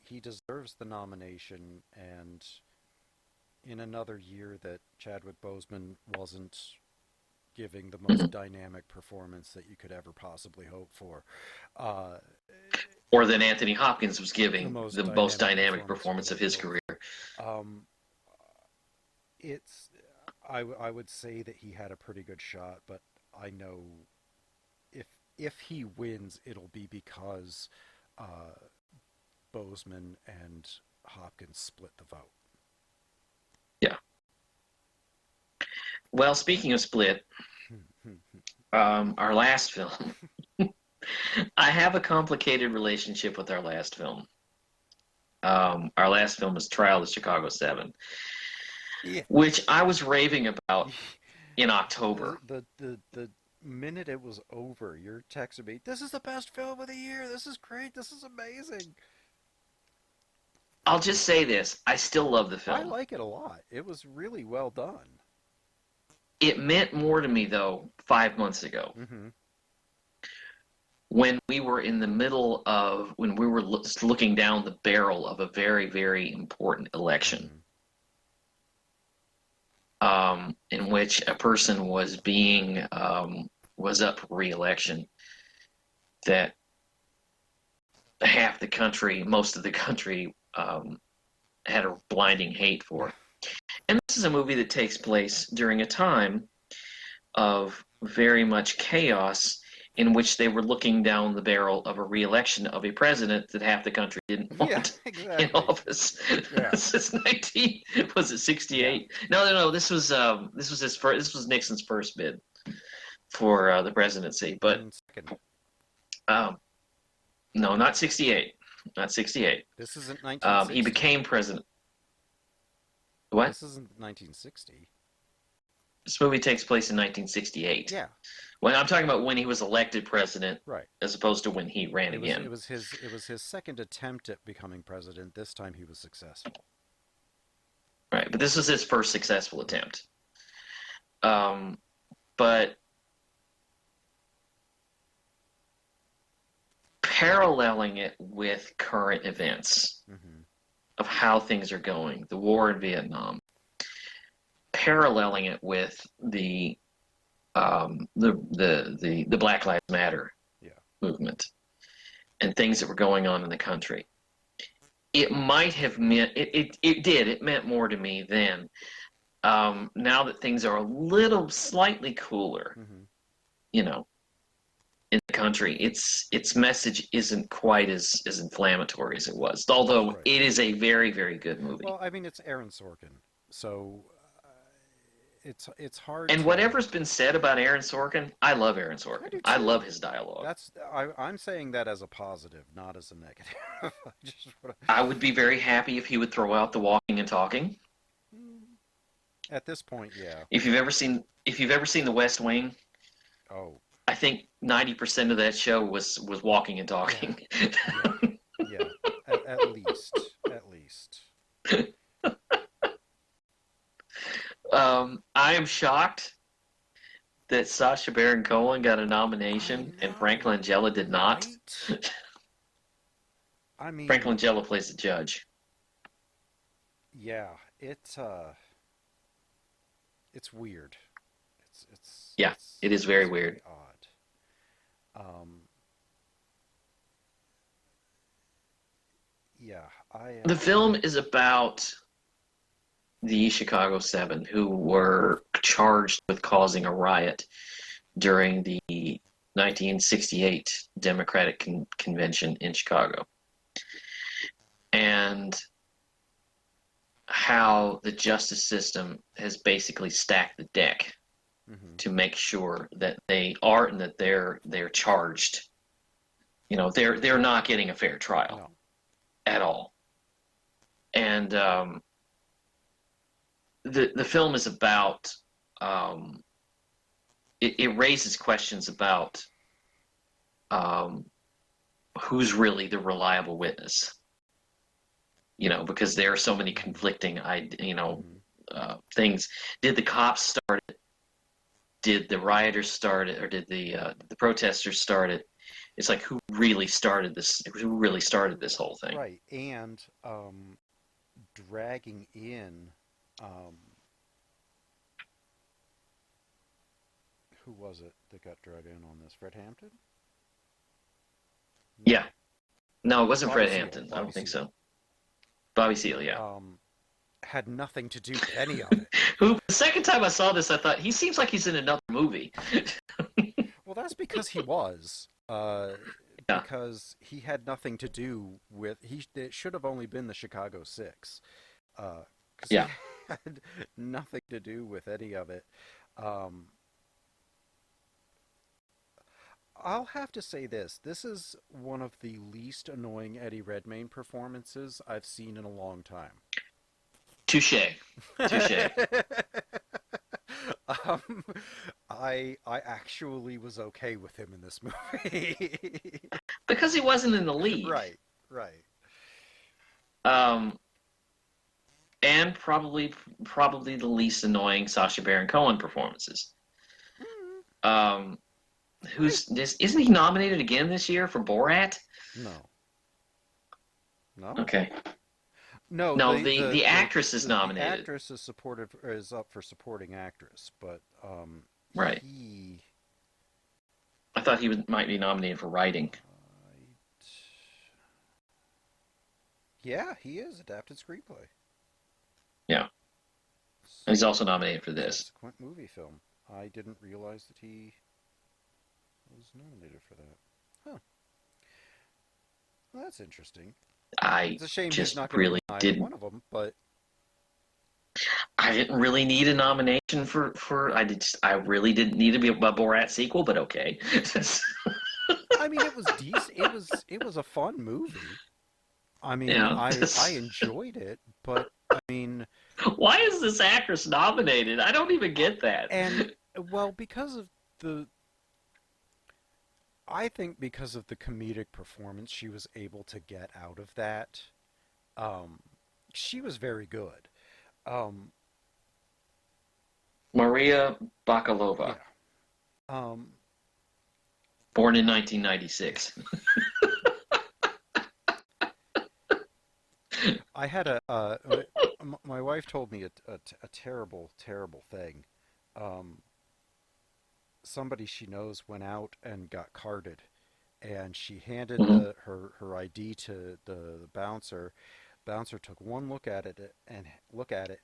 He deserves the nomination, and in another year that Chadwick Boseman wasn't giving the most Mhm. dynamic performance that you could ever possibly hope for. Uh, Or that Anthony Hopkins was the giving most the most dynamic dynamic performance you could performance of ever his hope career. for. Um, it's I would say that he had a pretty good shot, but I know if if he wins, it'll be because uh, Boseman and Hopkins split the vote. Yeah. Well, speaking of split, our last film. I have a complicated relationship with our last film. Our last film is Trial of Chicago 7, Yeah. which I was raving about in October. The minute it was over, you're texting me, "This is the best film of the year. This is great. This is amazing." I'll just say this, I still love the I film. like it a lot. It was really well done. It meant more to me, though, 5 months ago, Mm-hmm. when we were in the middle of, when we were looking down the barrel of a very, very important election, Mm-hmm. in which a person was up for re-election, that half the country, most of the country, had a blinding hate Yeah. for. And this is a movie that takes place during a time of very much chaos in which they were looking down the barrel of a re-election of a president that half the country didn't Yeah, want in exactly. office. Yeah, This is 19 was it yeah. 68? No, this was his first, this was Nixon's first bid for the presidency, but And second, um, no, not 68. Not 68. this isn't He 1960. became president. What? This isn't 1960. This movie takes place in 1968. Yeah, When I'm talking about when he was elected president, right. as opposed to when he ran again. It was his second attempt at becoming president. This time he was successful. Right, but this was his first successful attempt. But paralleling it with current events Hmm. of how things are going, the war in Vietnam, paralleling it with the Black Lives Matter Yeah. movement and things that were going on in the country. It might have meant it meant more to me then. Now that things are a little slightly cooler, Hmm. you know, in the country, its message isn't quite as inflammatory as it was. Although Right. it is a very, very good movie. Well, I mean, it's Aaron Sorkin, so it's hard And to. whatever's been said about Aaron Sorkin, I love Aaron I Sorkin. do I too. love his dialogue. I'm saying that as a positive, not as a negative. I just wanna, I would be very happy if he would throw out the walking and talking. at this point, yeah. If you've ever seen The West Wing, Oh, I think 90% of that show was walking and yeah, talking. yeah, yeah. At least, at least. I am shocked that Sacha Baron Cohen got a I nomination and Frank know, Langella did not. right? I Frank mean, Langella plays the judge. yeah. It's weird. Yeah, it is very it's very weird. odd. Um, yeah, I The film is about the Chicago Seven, who were charged with causing a riot during the 1968 Democratic Convention in Chicago, and how the justice system has basically stacked the deck hmm. to make sure that they are and that they're charged. You know, they're not getting a fair trial No. at all, and the film is about it raises questions about um, who's really the reliable witness. You know, because there are so many Hmm. conflicting, Hmm. things. Did the cops start it? Did the rioters start it, or did the protesters start it? It's like who really started this? Who really started this whole thing? Right, and dragging in um, who was it that got dragged in on this? Fred Hampton? Yeah, No, no, it wasn't Bobby Fred Seale. Hampton. I Bobby don't think Seale. so. Bobby Seale, yeah. Had nothing to do with any of it. Who? The second time I saw this, I thought he seems like he's in another movie. Well, that's because he was. Yeah, Because he had nothing to do with he. It should have only been the Chicago Six, because he yeah. had nothing to do with any of it. Um, I'll have to say this. This is one of the least annoying Eddie Redmayne performances I've seen in a long time. Touche, touche. um, I actually was okay with him in this movie. Because he wasn't in the lead. Right, right. Um, and probably the least annoying Sacha Baron Cohen performances. Mm, Um, I who's this? Isn't he nominated again this year for Borat? no, no, Okay, no. no, the actress is The nominated. actress is supported is up for supporting actress, but Right. he I thought might be nominated for writing. right. Yeah, he is adapted screenplay. Yeah. He's also nominated for this. subsequent movie film. I didn't realize that he was nominated for that. Huh. Well, that's interesting. I It's a shame he's just not going to really win either didn't. one of them, but I didn't really need a nomination for. I really didn't need to be a Borat sequel, but okay. I mean, it was decent. It was a fun movie. I mean, Yeah. I enjoyed it, but I mean, Why is this actress nominated? I don't even get that. and well, because of the I think because of the comedic performance she was able to get out of that, um, she was very good. Um, Maria Bakalova, yeah. Um, born in 1996. I had my wife told me a terrible, terrible thing. Um, Somebody she knows went out and got carded, and she handed Mhm. her ID to the bouncer. Bouncer took one look at it and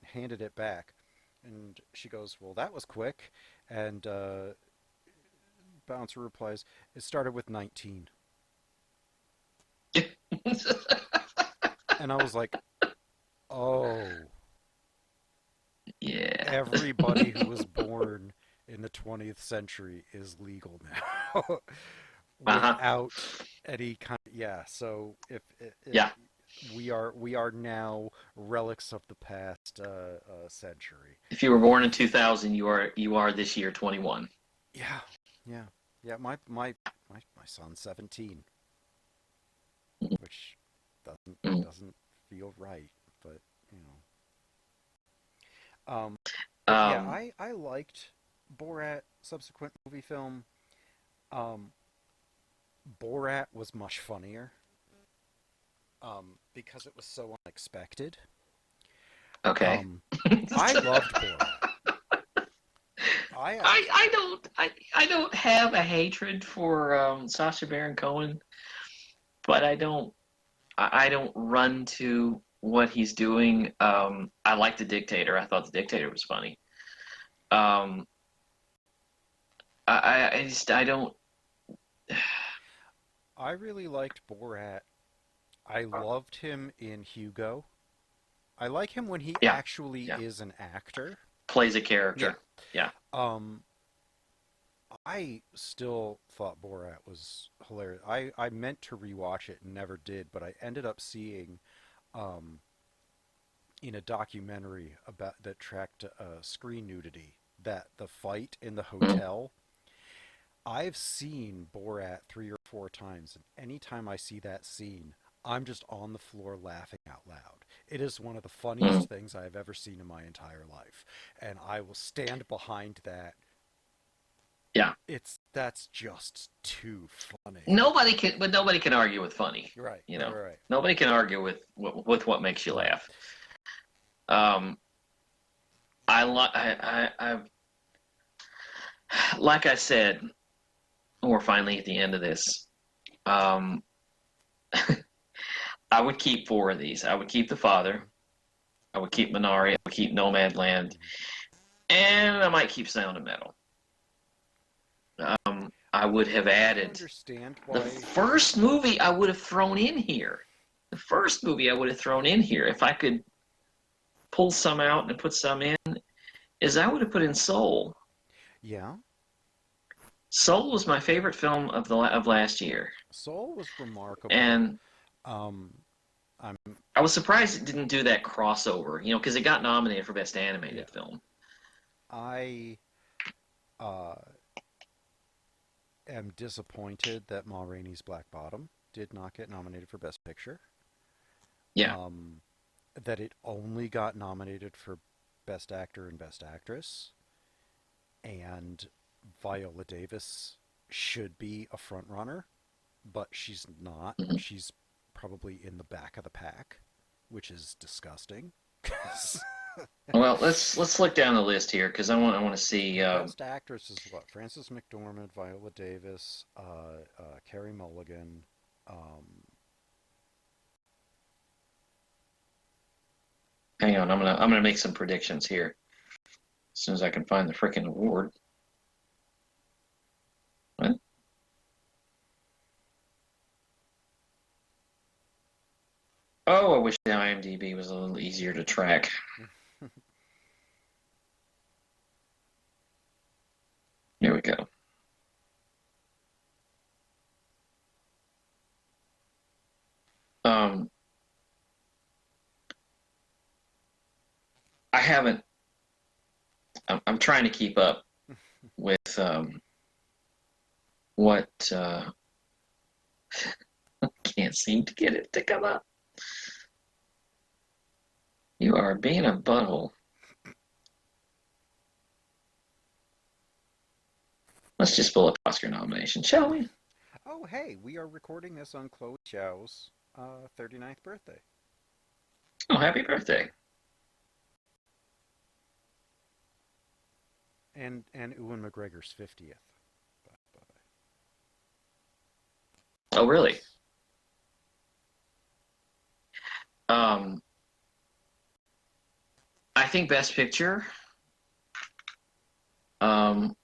handed it back, and she goes, "Well, that was quick." And bouncer replies, "It started with 19." And I was like, "Oh, Yeah. everybody who was born in the 20th century is legal now." Uh-huh. Without any kind yeah, so if Yeah. we are now relics of the past century. If you were born in 2000, you are this year 21. Yeah, yeah, yeah. My son's 17, which Mm. doesn't feel right, but you know. But yeah, Um, I liked Borat subsequent movie film. Um, Borat was much funnier because it was so unexpected. okay. Um, I loved Borat. I I actually, I don't I don't have a hatred for Sacha Baron Cohen, but I don't run to what he's doing. I like The Dictator. I thought The Dictator was funny. Um, I just I don't. I really liked Borat. I loved him in Hugo. I like him when he Yeah, actually yeah. is an actor. Plays a Yeah. character. Yeah. Um, I still thought Borat was hilarious. I meant to rewatch it and never did, but I ended up seeing um, in a documentary about that tracked screen nudity that the fight in the Mhm. hotel. I've seen Borat 3 or 4 times, and anytime I see that scene, I'm just on the floor laughing out loud. It is one of the Mhm. funniest things I've ever seen in my entire life, and I will stand behind that. Yeah. That's just too funny. Nobody can argue with funny. Right, You right, know, right, nobody can argue with what makes you right. laugh. Um, I like I said, we're finally at the end of this. Um, I would keep four of these. I would keep The Father. Mhm, I would keep Minari. I would keep Nomad Land, mhm. and I might keep Sound of Metal. I would have I can added understand the why. first movie I would have thrown in here. The first movie I would have thrown in here, if I could pull some out and put some in, is I would have put in Soul. Yeah, Soul was my favorite film of last year, Soul was remarkable. and Um, I'm I was surprised it didn't do that crossover. Because it got nominated for Best yeah. Animated Film. I uh, am disappointed that Ma Rainey's Black Bottom did not get nominated for Best Picture. Yeah. Um, that it only got nominated for Best Actor and Best Actress, and Viola Davis should be a front runner, but she's not. Mhm. She's probably in the back of the pack, which is disgusting. Well, let's look down the list here because I want to see. Best Actress is what? Frances McDormand, Viola Davis, Carey Mulligan. Um, Hang on, I'm gonna make some predictions here. As soon as I can find the freaking award. What? Oh, I wish the IMDb was a little easier to track. Here we go. Um, I haven't. I'm trying to keep up with what. Can't seem to get it to come up. You are being a butthole. Let's just pull up Oscar nomination, shall we? Oh, hey, we are recording this on Chloe Zhao's 39th birthday. Oh, happy birthday. And Ewan McGregor's 50th. But, Oh, really? yes. Um, I think Best Picture.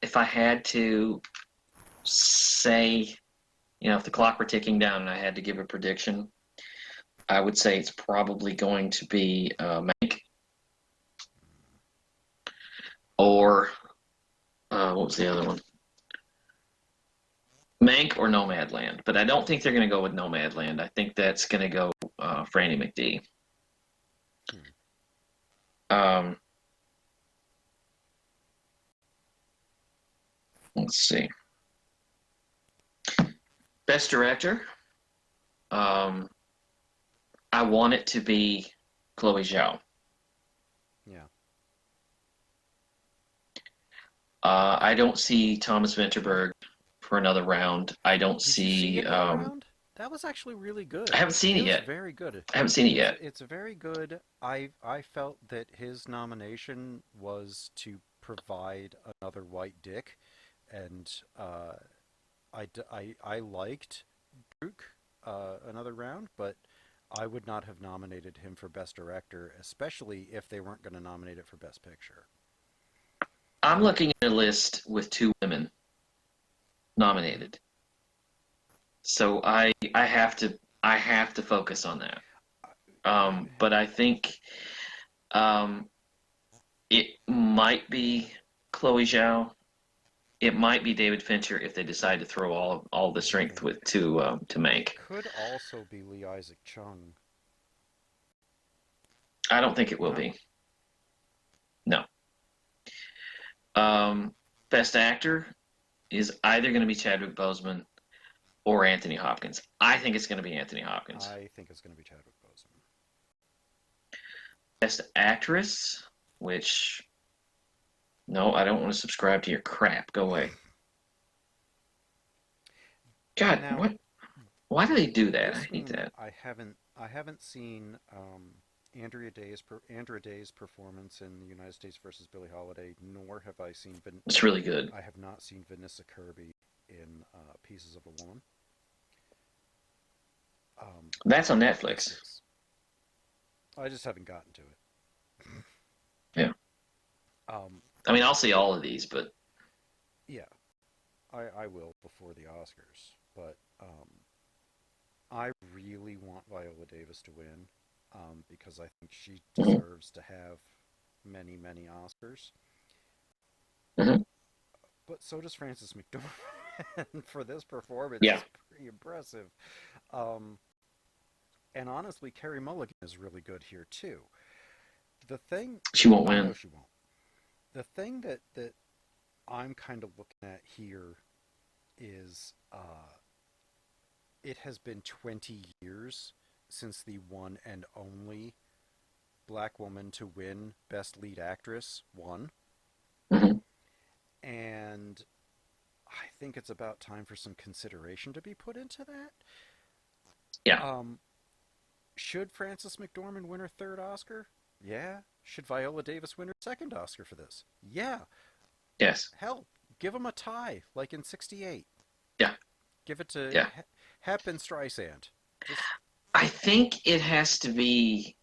If I had to say, if the clock were ticking down and I had to give a prediction, I would say it's probably going to be Mank or what was the other one? Mank or Nomad Land. But I don't think they're going to go with Nomad Land. I think that's going to go Franny McD. Hmm. Um, let's see. Best Director. Um, I want it to be Chloe Zhao. Yeah. I don't see Thomas Vinterberg for another round. I don't Did you see see. Another Round? That was actually really I good. haven't seen It it was yet. very good. I haven't seen it yet. It's very good. I felt that his nomination was to provide another white dick, and I liked Druk Another Round, but I would not have nominated him for Best Director, especially if they weren't going to nominate it for Best Picture. I'm looking at a list with two women nominated, so I have to focus on that. But I think um, it might be Chloe Zhao. It might be David Fincher if they decide to throw all the strength It, with to it make. could also be Lee Isaac Chung. I don't think it will No? be. No. Um, Best actor is either going to be Chadwick Boseman or Anthony Hopkins. I think it's going to be Anthony Hopkins. I think it's going to be Chadwick Boseman. Best actress, which no, I don't want to subscribe to your crap. Go away. God, Now, what? Why do they do that? I this hate one that. I haven't seen Andra Day's performance in The United States versus Billie Holiday, nor have I seen It's really good. I have not seen Vanessa Kirby in Pieces of a Woman. That's on Netflix. Netflix. I just haven't gotten to it. Yeah. Um, I mean, I'll see all of these, but yeah, I will before the Oscars, but I really want Viola Davis to win because I think she mhm, deserves to have many, many Oscars. mhm. But so does Frances McDormand for this performance. Yeah, It's pretty impressive. Um, and honestly, Carey Mulligan is really good here too. The thing she won't I know win. she won't. The thing that I'm kind of looking at here is it has been 20 years since the one and only black woman to win Best Lead Actress won. Hmm. And I think it's about time for some consideration to be put into that. Yeah. Um, should Frances McDormand win her third Oscar? Yeah. Should Viola Davis win her second Oscar for this? Yeah. Yes. Hell, give them a tie, like in '68. Yeah. Give it to Yeah. Hep and Streisand. Just I think it has to be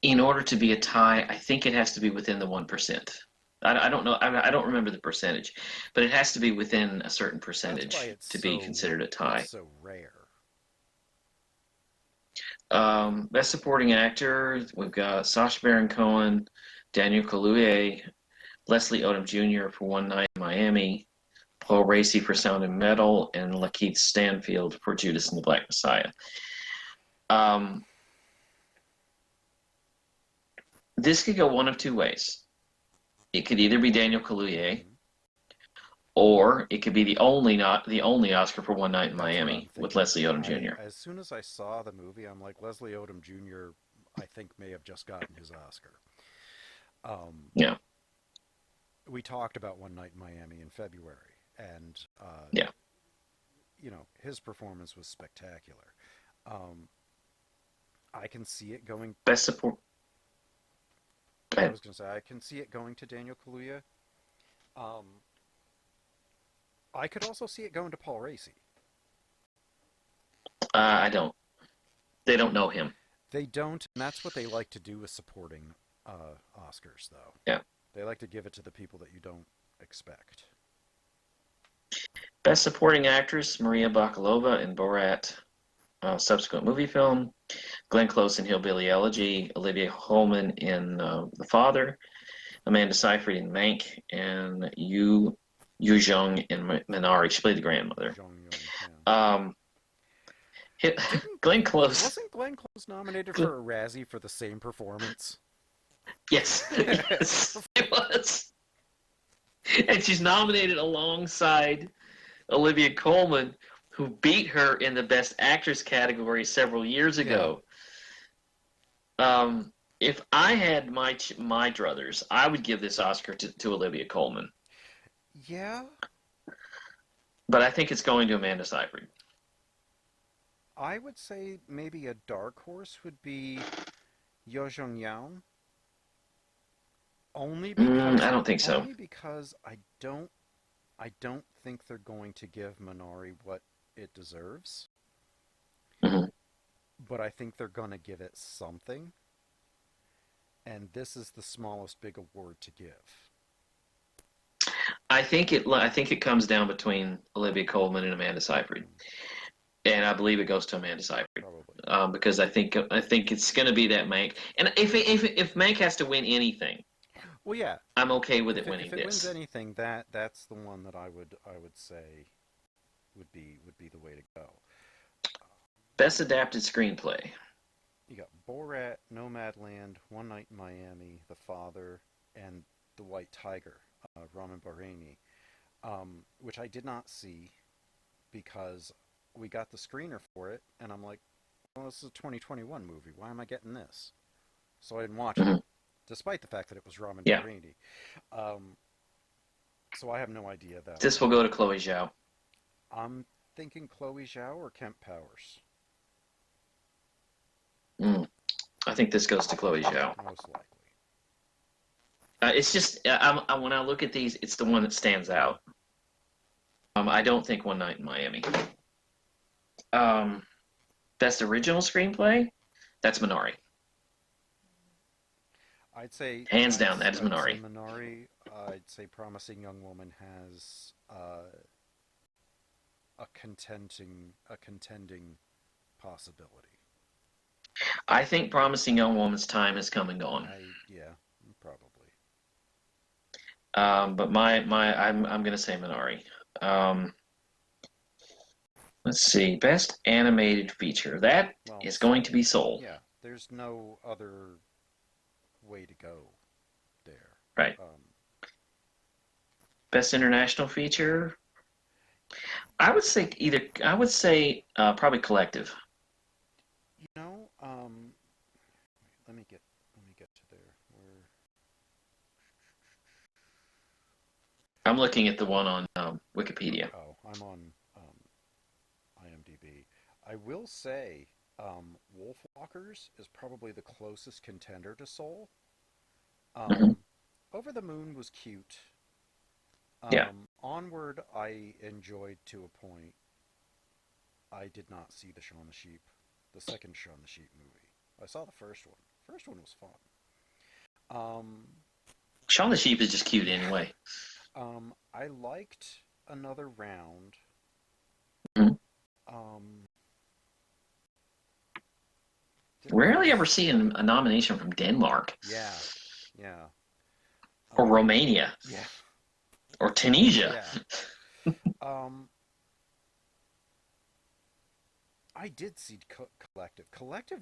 in order to be a tie, I think it has to be within the 1%. I don't know. I don't remember the percentage, but it has to be within a certain That's why percentage to be considered a it's tie. so rare. Best Supporting Actor, we've got Sacha Baron Cohen, Daniel Kaluuya, Leslie Odom Jr. for One Night in Miami, Paul Raci for Sound and Metal, and Lakeith Stanfield for Judas and the Black Messiah. Um, this could go one of two ways. It could either be Daniel Kaluuya, Hmm. or it could be the only not the only Oscar for One Night in That's what I'm Miami with thinking. Leslie Odom I Jr. as soon as I saw the movie, I'm like Leslie Odom Jr. I think may have just gotten his Oscar. Um, Yeah, we talked about One Night in Miami in February, and yeah. his performance was spectacular. Um, I can see it going. Best support. I was going to say I can see it going to Daniel Kaluuya. Um, I could also see it going to Paul Raci. I don't. They don't know him. They don't, and that's what they like to do with supporting Oscars, though. Yeah. They like to give it to the people that you don't expect. Best Supporting Actress: Maria Bakalova in Borat. Subsequent movie film: Glenn Close in Hillbilly Elegy, Olivia Colman in The Father, Amanda Seyfried in Mank, and Yu Jung in Minari. She played the grandmother. Jong Young, yeah. Um, Didn't Glenn Close. wasn't Glenn Close nominated for a Razzie for the same performance? Yes, yes, it was. And she's nominated alongside Olivia Colman, who beat her in the Best Actress category several years Yeah. ago. If I had my druthers, I would give this Oscar to Olivia Colman, Yeah, but I think it's going to Amanda Seyfried. I would say maybe a dark horse would be Yo Jong Yang, I don't think so. only because I don't think they're going to give Minari what it deserves, Mhm. but I think they're going to give it something, and this is the smallest big award to give. I think it comes down between Olivia Colman and Amanda Seyfried, Hmm, and I believe it goes to Amanda Seyfried probably. because I think it's going to be that Mank. And if Mank has to win anything, Well, yeah. I'm okay with it If winning it wins this. anything, that's the one that I would say would be the way to go. Best adapted screenplay. You got Borat, Nomad Land, One Night in Miami, The Father, and The White Tiger, Ramin Bahraini, which I did not see because we got the screener for it, and I'm like, well, this is a 2021 movie. Why am I getting this? So I didn't watch it, Mhm. despite the fact that it was Ramin Yeah, Bahraini. Um, so I have no idea that this one. will go to Chloe Zhao. I'm thinking Chloe Zhao or Kemp Powers, Mm, I think this goes to Chloe Zhao. most likely. It's just when I look at these, it's the one that stands Yeah, out. I don't think One Night in Miami. Um, Best original screenplay. That's Minari. Hands down, that is I'd say Minari. Manari. I'd say Promising Young Woman has a contending possibility. I think Promising Young Woman's time has come and gone. Yeah, probably. But I'm gonna say Minari. Um, let's see, best animated feature. That Well, is going to Soul. be Soul, Yeah, there's no other way to go there. right? Um, Best international feature. I would say probably Collective. you know, let me get to there. Where I'm looking at the one on Wikipedia. I'm on IMDb. I will say, Wolfwalkers is probably the closest contender to Soul. Hmm. Um, Over the Moon was cute. Yeah, Onward, I enjoyed to a point. I did not see the Shaun the Sheep, the second Shaun the Sheep movie. I saw the first one. First one was fun. Um, Shaun the Sheep is just cute anyway. I liked Another Round. Mhm. Um, did I Rarely ever think? see a nomination from Denmark Yeah, yeah, or um, Romania yeah, or Tunisia. yeah. Um, I did see Collective. Collective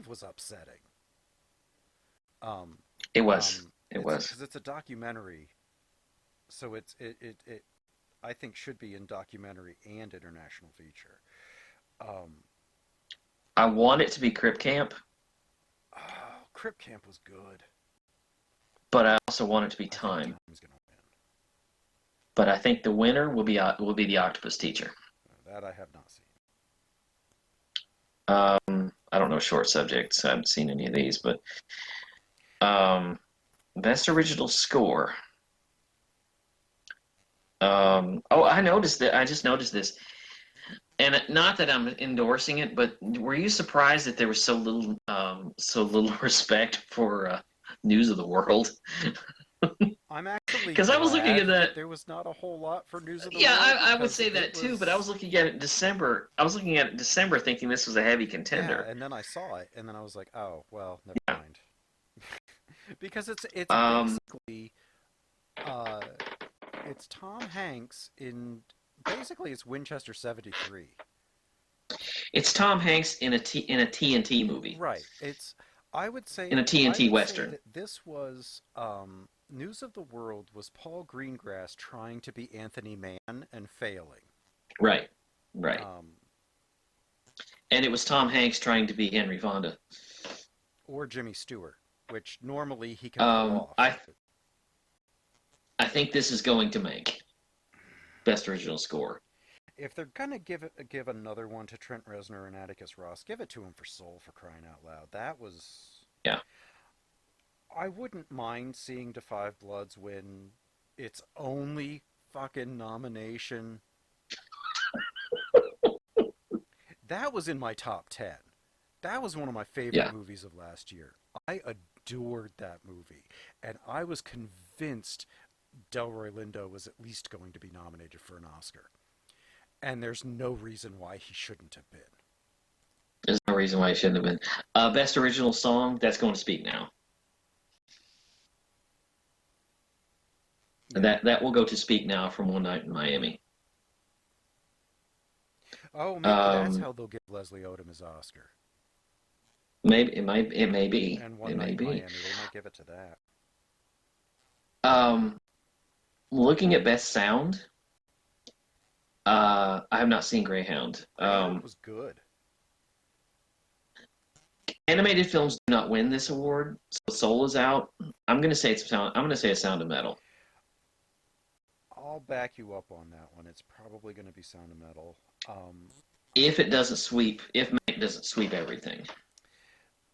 was upsetting. Um, It was. It it's was. because it's a documentary, so it I think should be in documentary and international feature. Um, I want it to be Crip Camp, oh, Crip Camp was good. but I also want it to be I think Time. Time's gonna win. But I think the winner will be the Octopus Teacher. That I have not seen. I don't know short subjects. I haven't seen any of these, but um, best original score. Oh, I noticed that. I just noticed this, and not that I'm endorsing it, but were you surprised that there was so little respect for News of the World? I'm actually Because I was looking glad at that that. there was not a whole lot for News of the Yeah, World I would because say it that too, but I was was. looking at it in December. I was looking at it in December thinking this was a heavy Yeah, contender. and then I saw it, and then I was like, oh well, never Yeah. mind. Because it's Um, basically uh it's Tom Hanks in basically it's Winchester 73. it's Tom Hanks in a TNT movie, Right. It's in a I TNT would say western. that this was News of the World was Paul Greengrass trying to be Anthony Mann and failing. Right, right. Um And it was Tom Hanks trying to be Henry Fonda. or Jimmy Stewart, which normally he can pull Um, off. I I think this is going to make best original score. If they're gonna give another one to Trent Reznor and Atticus Ross, give it to him for Soul for crying out loud. That was Yeah. I wouldn't mind seeing Da Five Bloods win its only fucking nomination. That was in my top 10. That was one of my favorite Yeah. movies of last year. I adored that movie, and I was convinced Delroy Lindo was at least going to be nominated for an Oscar. And there's no reason why he shouldn't have been. There's no reason why it shouldn't have been. Best original song, that's going to Speak Now. Yeah. That will go to Speak Now from One Night in Miami. Oh, maybe that's Um, how they'll give Leslie Odom his Oscar. maybe it may be. And One It Night may in be. Miami, they might give it to that. Um, looking at best sound, I have not seen Greyhound. Greyhound was good. Animated films do not win this award, so Soul is out. I'm gonna say it's sound. I'm gonna say a Sound of Metal. I'll back you up on that one. It's probably going to be Sound of Metal. Um, If Mank doesn't sweep everything.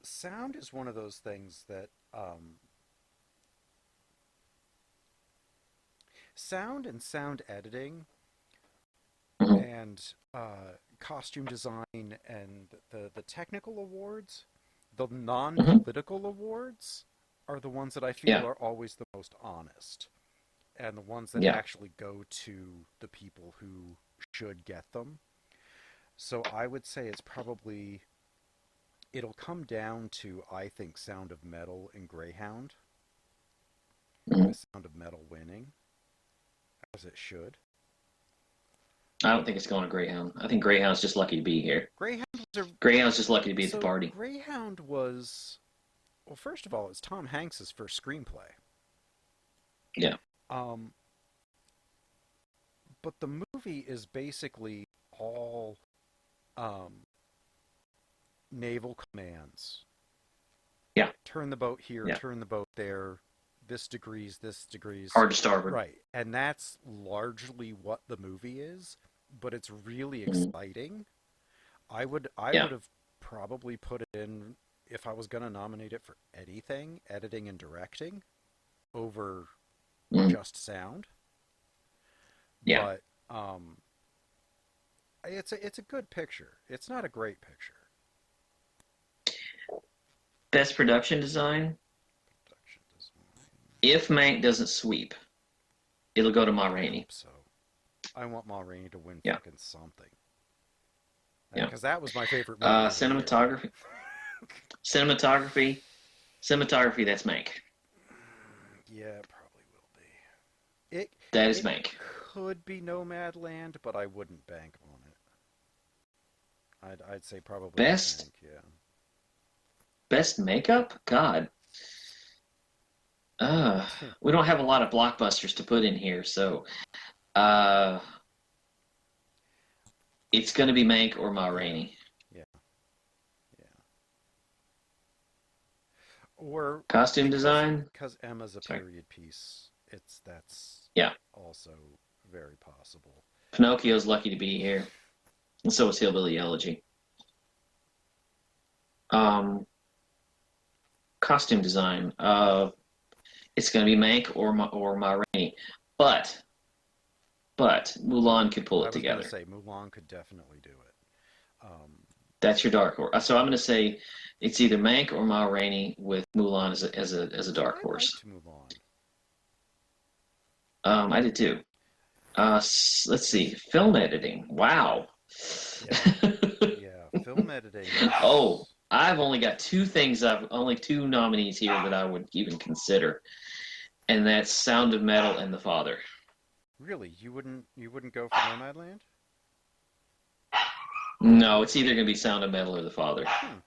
sound is one of those things that sound and sound editing Mhm. and costume design and the technical awards, the Mhm. non-political awards, are the ones that I feel Yeah, are always the most honest and the ones that yeah. actually go to the people who should get them. So I would say it's probably it'll come down to I think Sound of Metal and Greyhound, Mhm. with Sound of Metal winning as it should. I don't think it's going to Greyhound. I think Greyhound's just lucky to be here. Greyhound was a Greyhound's just lucky to be at the so party. Greyhound was well. First of all, it's Tom Hanks's first screenplay. Yeah. Um, but the movie is basically all um, naval commands. Yeah. Turn the boat here, Yeah. turn the boat there. This degrees. Hard to starboard. Right. And that's largely what the movie is, but it's really Mhm. exciting. I Yeah. would have probably put it in if I was going to nominate it for anything, editing and directing over Mhm. just sound. Yeah. But it's a good picture. It's not a great picture. Best production design. Production design. If Mank doesn't sweep, it'll go to Ma I Rainey. hope so. I want Ma Rainey to win Yeah, fucking something. yeah. Because that was my favorite movie of the year. Cinematography. Cinematography. Cinematography. That's Mank. Yeah, it probably will be. That is It Mank. could be Nomad Land, but I wouldn't bank on it. I'd say probably Best Mank, yeah. best makeup. God. We don't have a lot of blockbusters to put in here, so uh, it's going to be Mank or Ma Yeah, Rainey. yeah, yeah. Or Costume because design. Emma's a Sorry. period piece, that's Yeah. also very possible. Pinocchio's lucky to be here, and so is Hillbilly Elegy. Um, Costume design. It's going to be Mank or Ma Rainey, but Mulan could pull I it was gonna together. say Mulan could definitely do it. That's your dark horse. So I'm going to say it's either Mank or Ma Rainey with Mulan as a dark I horse. liked Mulan. I did too. Let's see. Film editing. Wow. Yeah, yeah. Film editing Oh, is I've only got two things. I've only two nominees here that I would even consider, and that's Sound of Metal and The Father. really you wouldn't go for Nomadland? No, it's either going to be Sound of Metal or The Father. Hmm,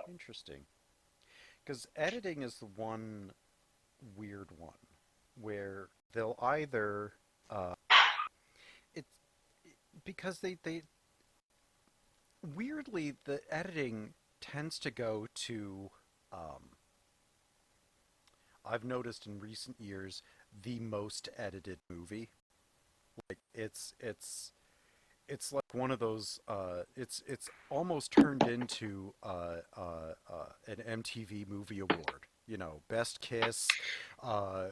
interesting. Because editing is the one weird one where they'll either it's because they weirdly the editing tends to go to um, I've noticed in recent years the most edited movie. Like it's like one of those it's almost turned into an MTV movie award. You know, best kiss, uh,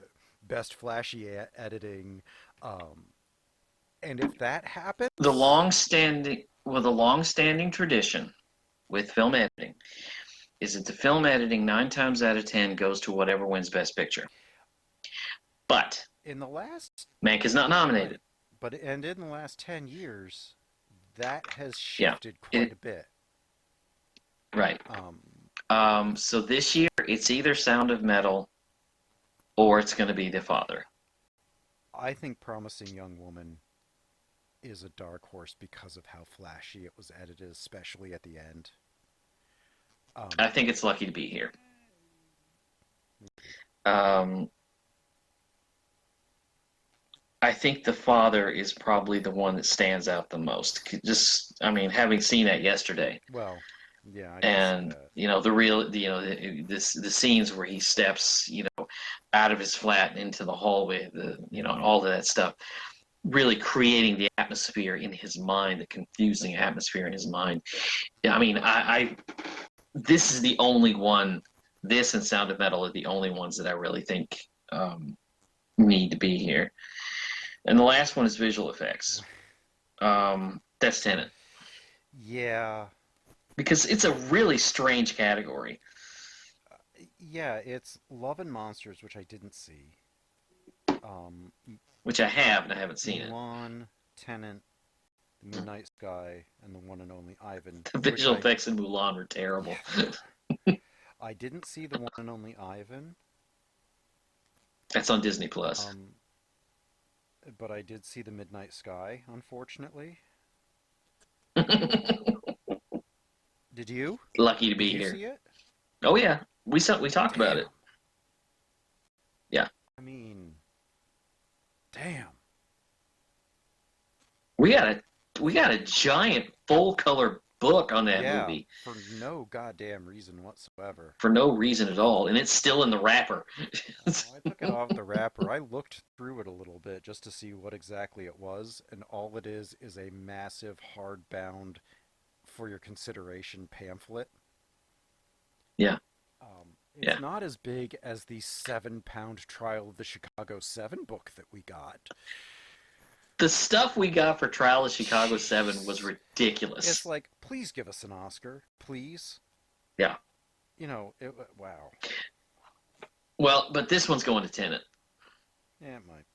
best flashy editing, um, and if that happens, The long-standing tradition with film editing is that the film editing 9 times out of 10 goes to whatever wins Best Picture. But in the last Mank is not nominated. right, but and in the last 10 years, that has Yeah, shifted quite it a bit. right. Um, So this year it's either Sound of Metal or it's going to be The Father. I think Promising Young Woman is a dark horse because of how flashy it was edited, especially at the end. Um, I think it's lucky to be here. Um, I think The Father is probably the one that stands out the most. Just, I mean, having seen that yesterday, well, yeah, I can see and that. the scenes where he steps, out of his flat and into the hallway, and Hmm. all of that stuff, really creating the atmosphere in his mind, the confusing atmosphere in his mind. Yeah, I mean, I this is the only one. This and Sound of Metal are the only ones that I really think need to be here. And the last one is visual effects. That's Tenet Yeah, because it's a really strange category, yeah, it's Love and Monsters, which I didn't see. Um, which I have and I haven't seen it. Mulan, Tenant, The Midnight Sky, and the one and only Ivan, The which visual effects in Mulan were yeah, terrible. they were. I didn't see the one and only Ivan, That's on Disney Plus. um, but I did see The Midnight Sky, unfortunately. Did you? Lucky to Did be you here. see it? Oh yeah, we talked about Damn. it. Yeah, I mean, damn. we got a we got a giant full color book on that Yeah, movie for no goddamn reason whatsoever. for no reason at all, and it's still in the wrapper. Oh, I took it off the wrapper. I looked through it a little bit just to see what exactly it was, and all it is a massive hardbound for your consideration pamphlet. Yeah, It's yeah. not as big as the 7 pound Trial of the Chicago 7 book that we got. The stuff we got for Trial of Chicago 7 was It's ridiculous. like, please give us an Oscar, please. Yeah. Wow. Well, but this one's going to Tenet. Yeah, it might.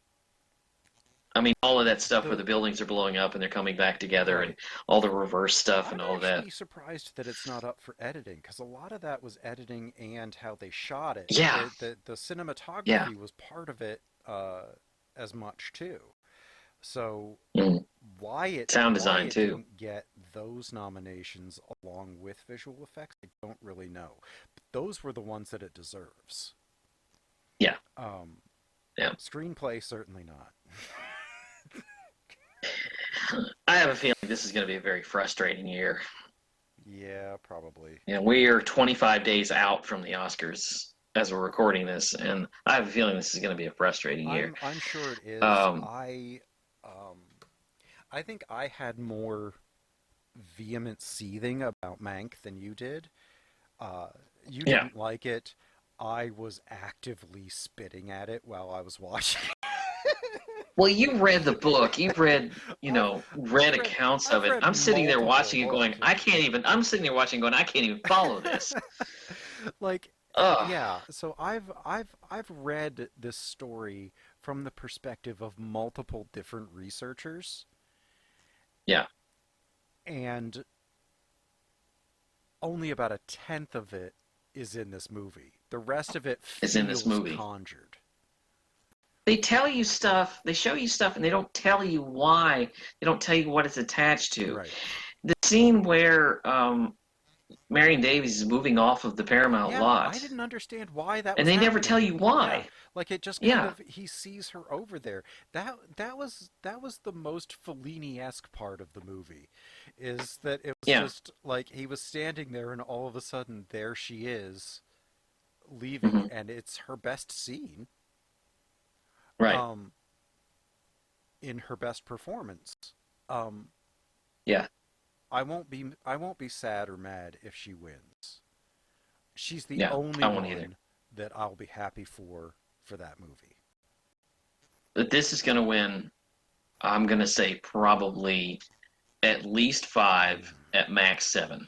I mean, all of that stuff where The the buildings are blowing up and they're coming back together and Right. all the reverse stuff I'm and all of that. actually surprised that it's not up for editing because a lot of that was editing and how they shot it. Yeah. The Yeah. cinematography was part of it as much too. So Mm. Sound why design it too. didn't get those nominations along with visual effects, I don't really know. But those were the ones that it deserves. Yeah. Um, Yeah. Screenplay certainly not. I have a feeling this is going to be a very frustrating year. Yeah, probably. We are 25 days out from the Oscars as we're recording this, and I have a feeling this is going to be a frustrating year. I'm sure it is. Um, Um I think I had more vehement seething about Mank than you did. Uh, you yeah. didn't like it. I was actively spitting at it while I was watching. Well, you read the book. You've read, I've read accounts of I've it. read I'm sitting there multiple watching it going, I books. can't even, I'm sitting there watching going, I can't even follow this. Like Ugh. yeah, so I've read this story from the perspective of multiple different researchers, Yeah, and only about a tenth of it is in this movie. The rest of it is in this feels movie. conjured. They tell you stuff, they show you stuff, and they don't tell you why. They don't tell you what it's attached to. Right. The scene where Marion Davies is moving off of the Paramount Yeah, I lot, didn't understand why that and was they never tell happening. you Yeah, why. like it just kind Yeah, of he sees her over there. That was the most Fellini-esque part of the movie, is that it was yeah, just like he was standing there and all of a sudden there she is leaving hmm and it's her best scene, right, um, in her best performance. Um, yeah, I won't be sad or mad if she wins. She's the yeah. only I won't either. one that I'll be happy for that movie. But this is going to win. I'm going to say probably at least five, at max seven,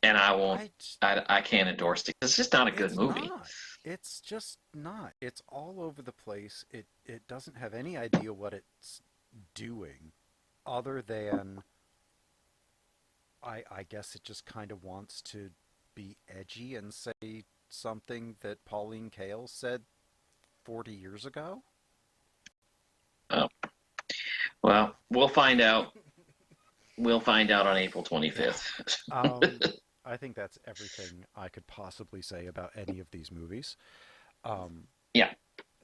and I won't. I I can't endorse it. It's just not a good It's movie. not. It's just not. It's all over the place. It doesn't have any idea what it's doing other than I guess it just kind of wants to be edgy and say something that Pauline Kael said 40 years ago. Oh, well, we'll find out. We'll find out on April Yeah. 25th. Um I think that's everything I could possibly say about any of these movies. Um Yeah.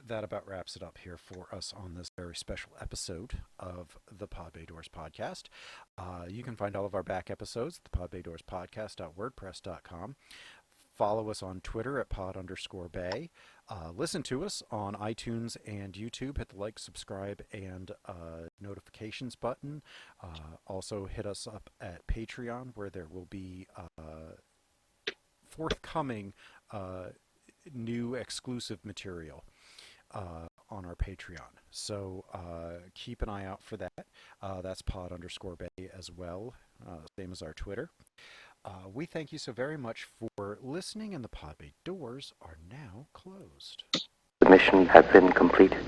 that about wraps it up here for us on this very special episode of the Pod Bay Doors podcast. You can find all of our back episodes at the podbaydoorspodcast.wordpress.com. Follow us on Twitter at pod_bay. Listen to us on iTunes and YouTube. Hit the like, subscribe, and notifications button. Also, hit us up at Patreon, where there will be forthcoming new exclusive material on our Patreon. So keep an eye out for that. That's pod_bay as well, same as our Twitter. We thank you so very much for listening, and the Pod Bay doors are now closed. The mission has been completed.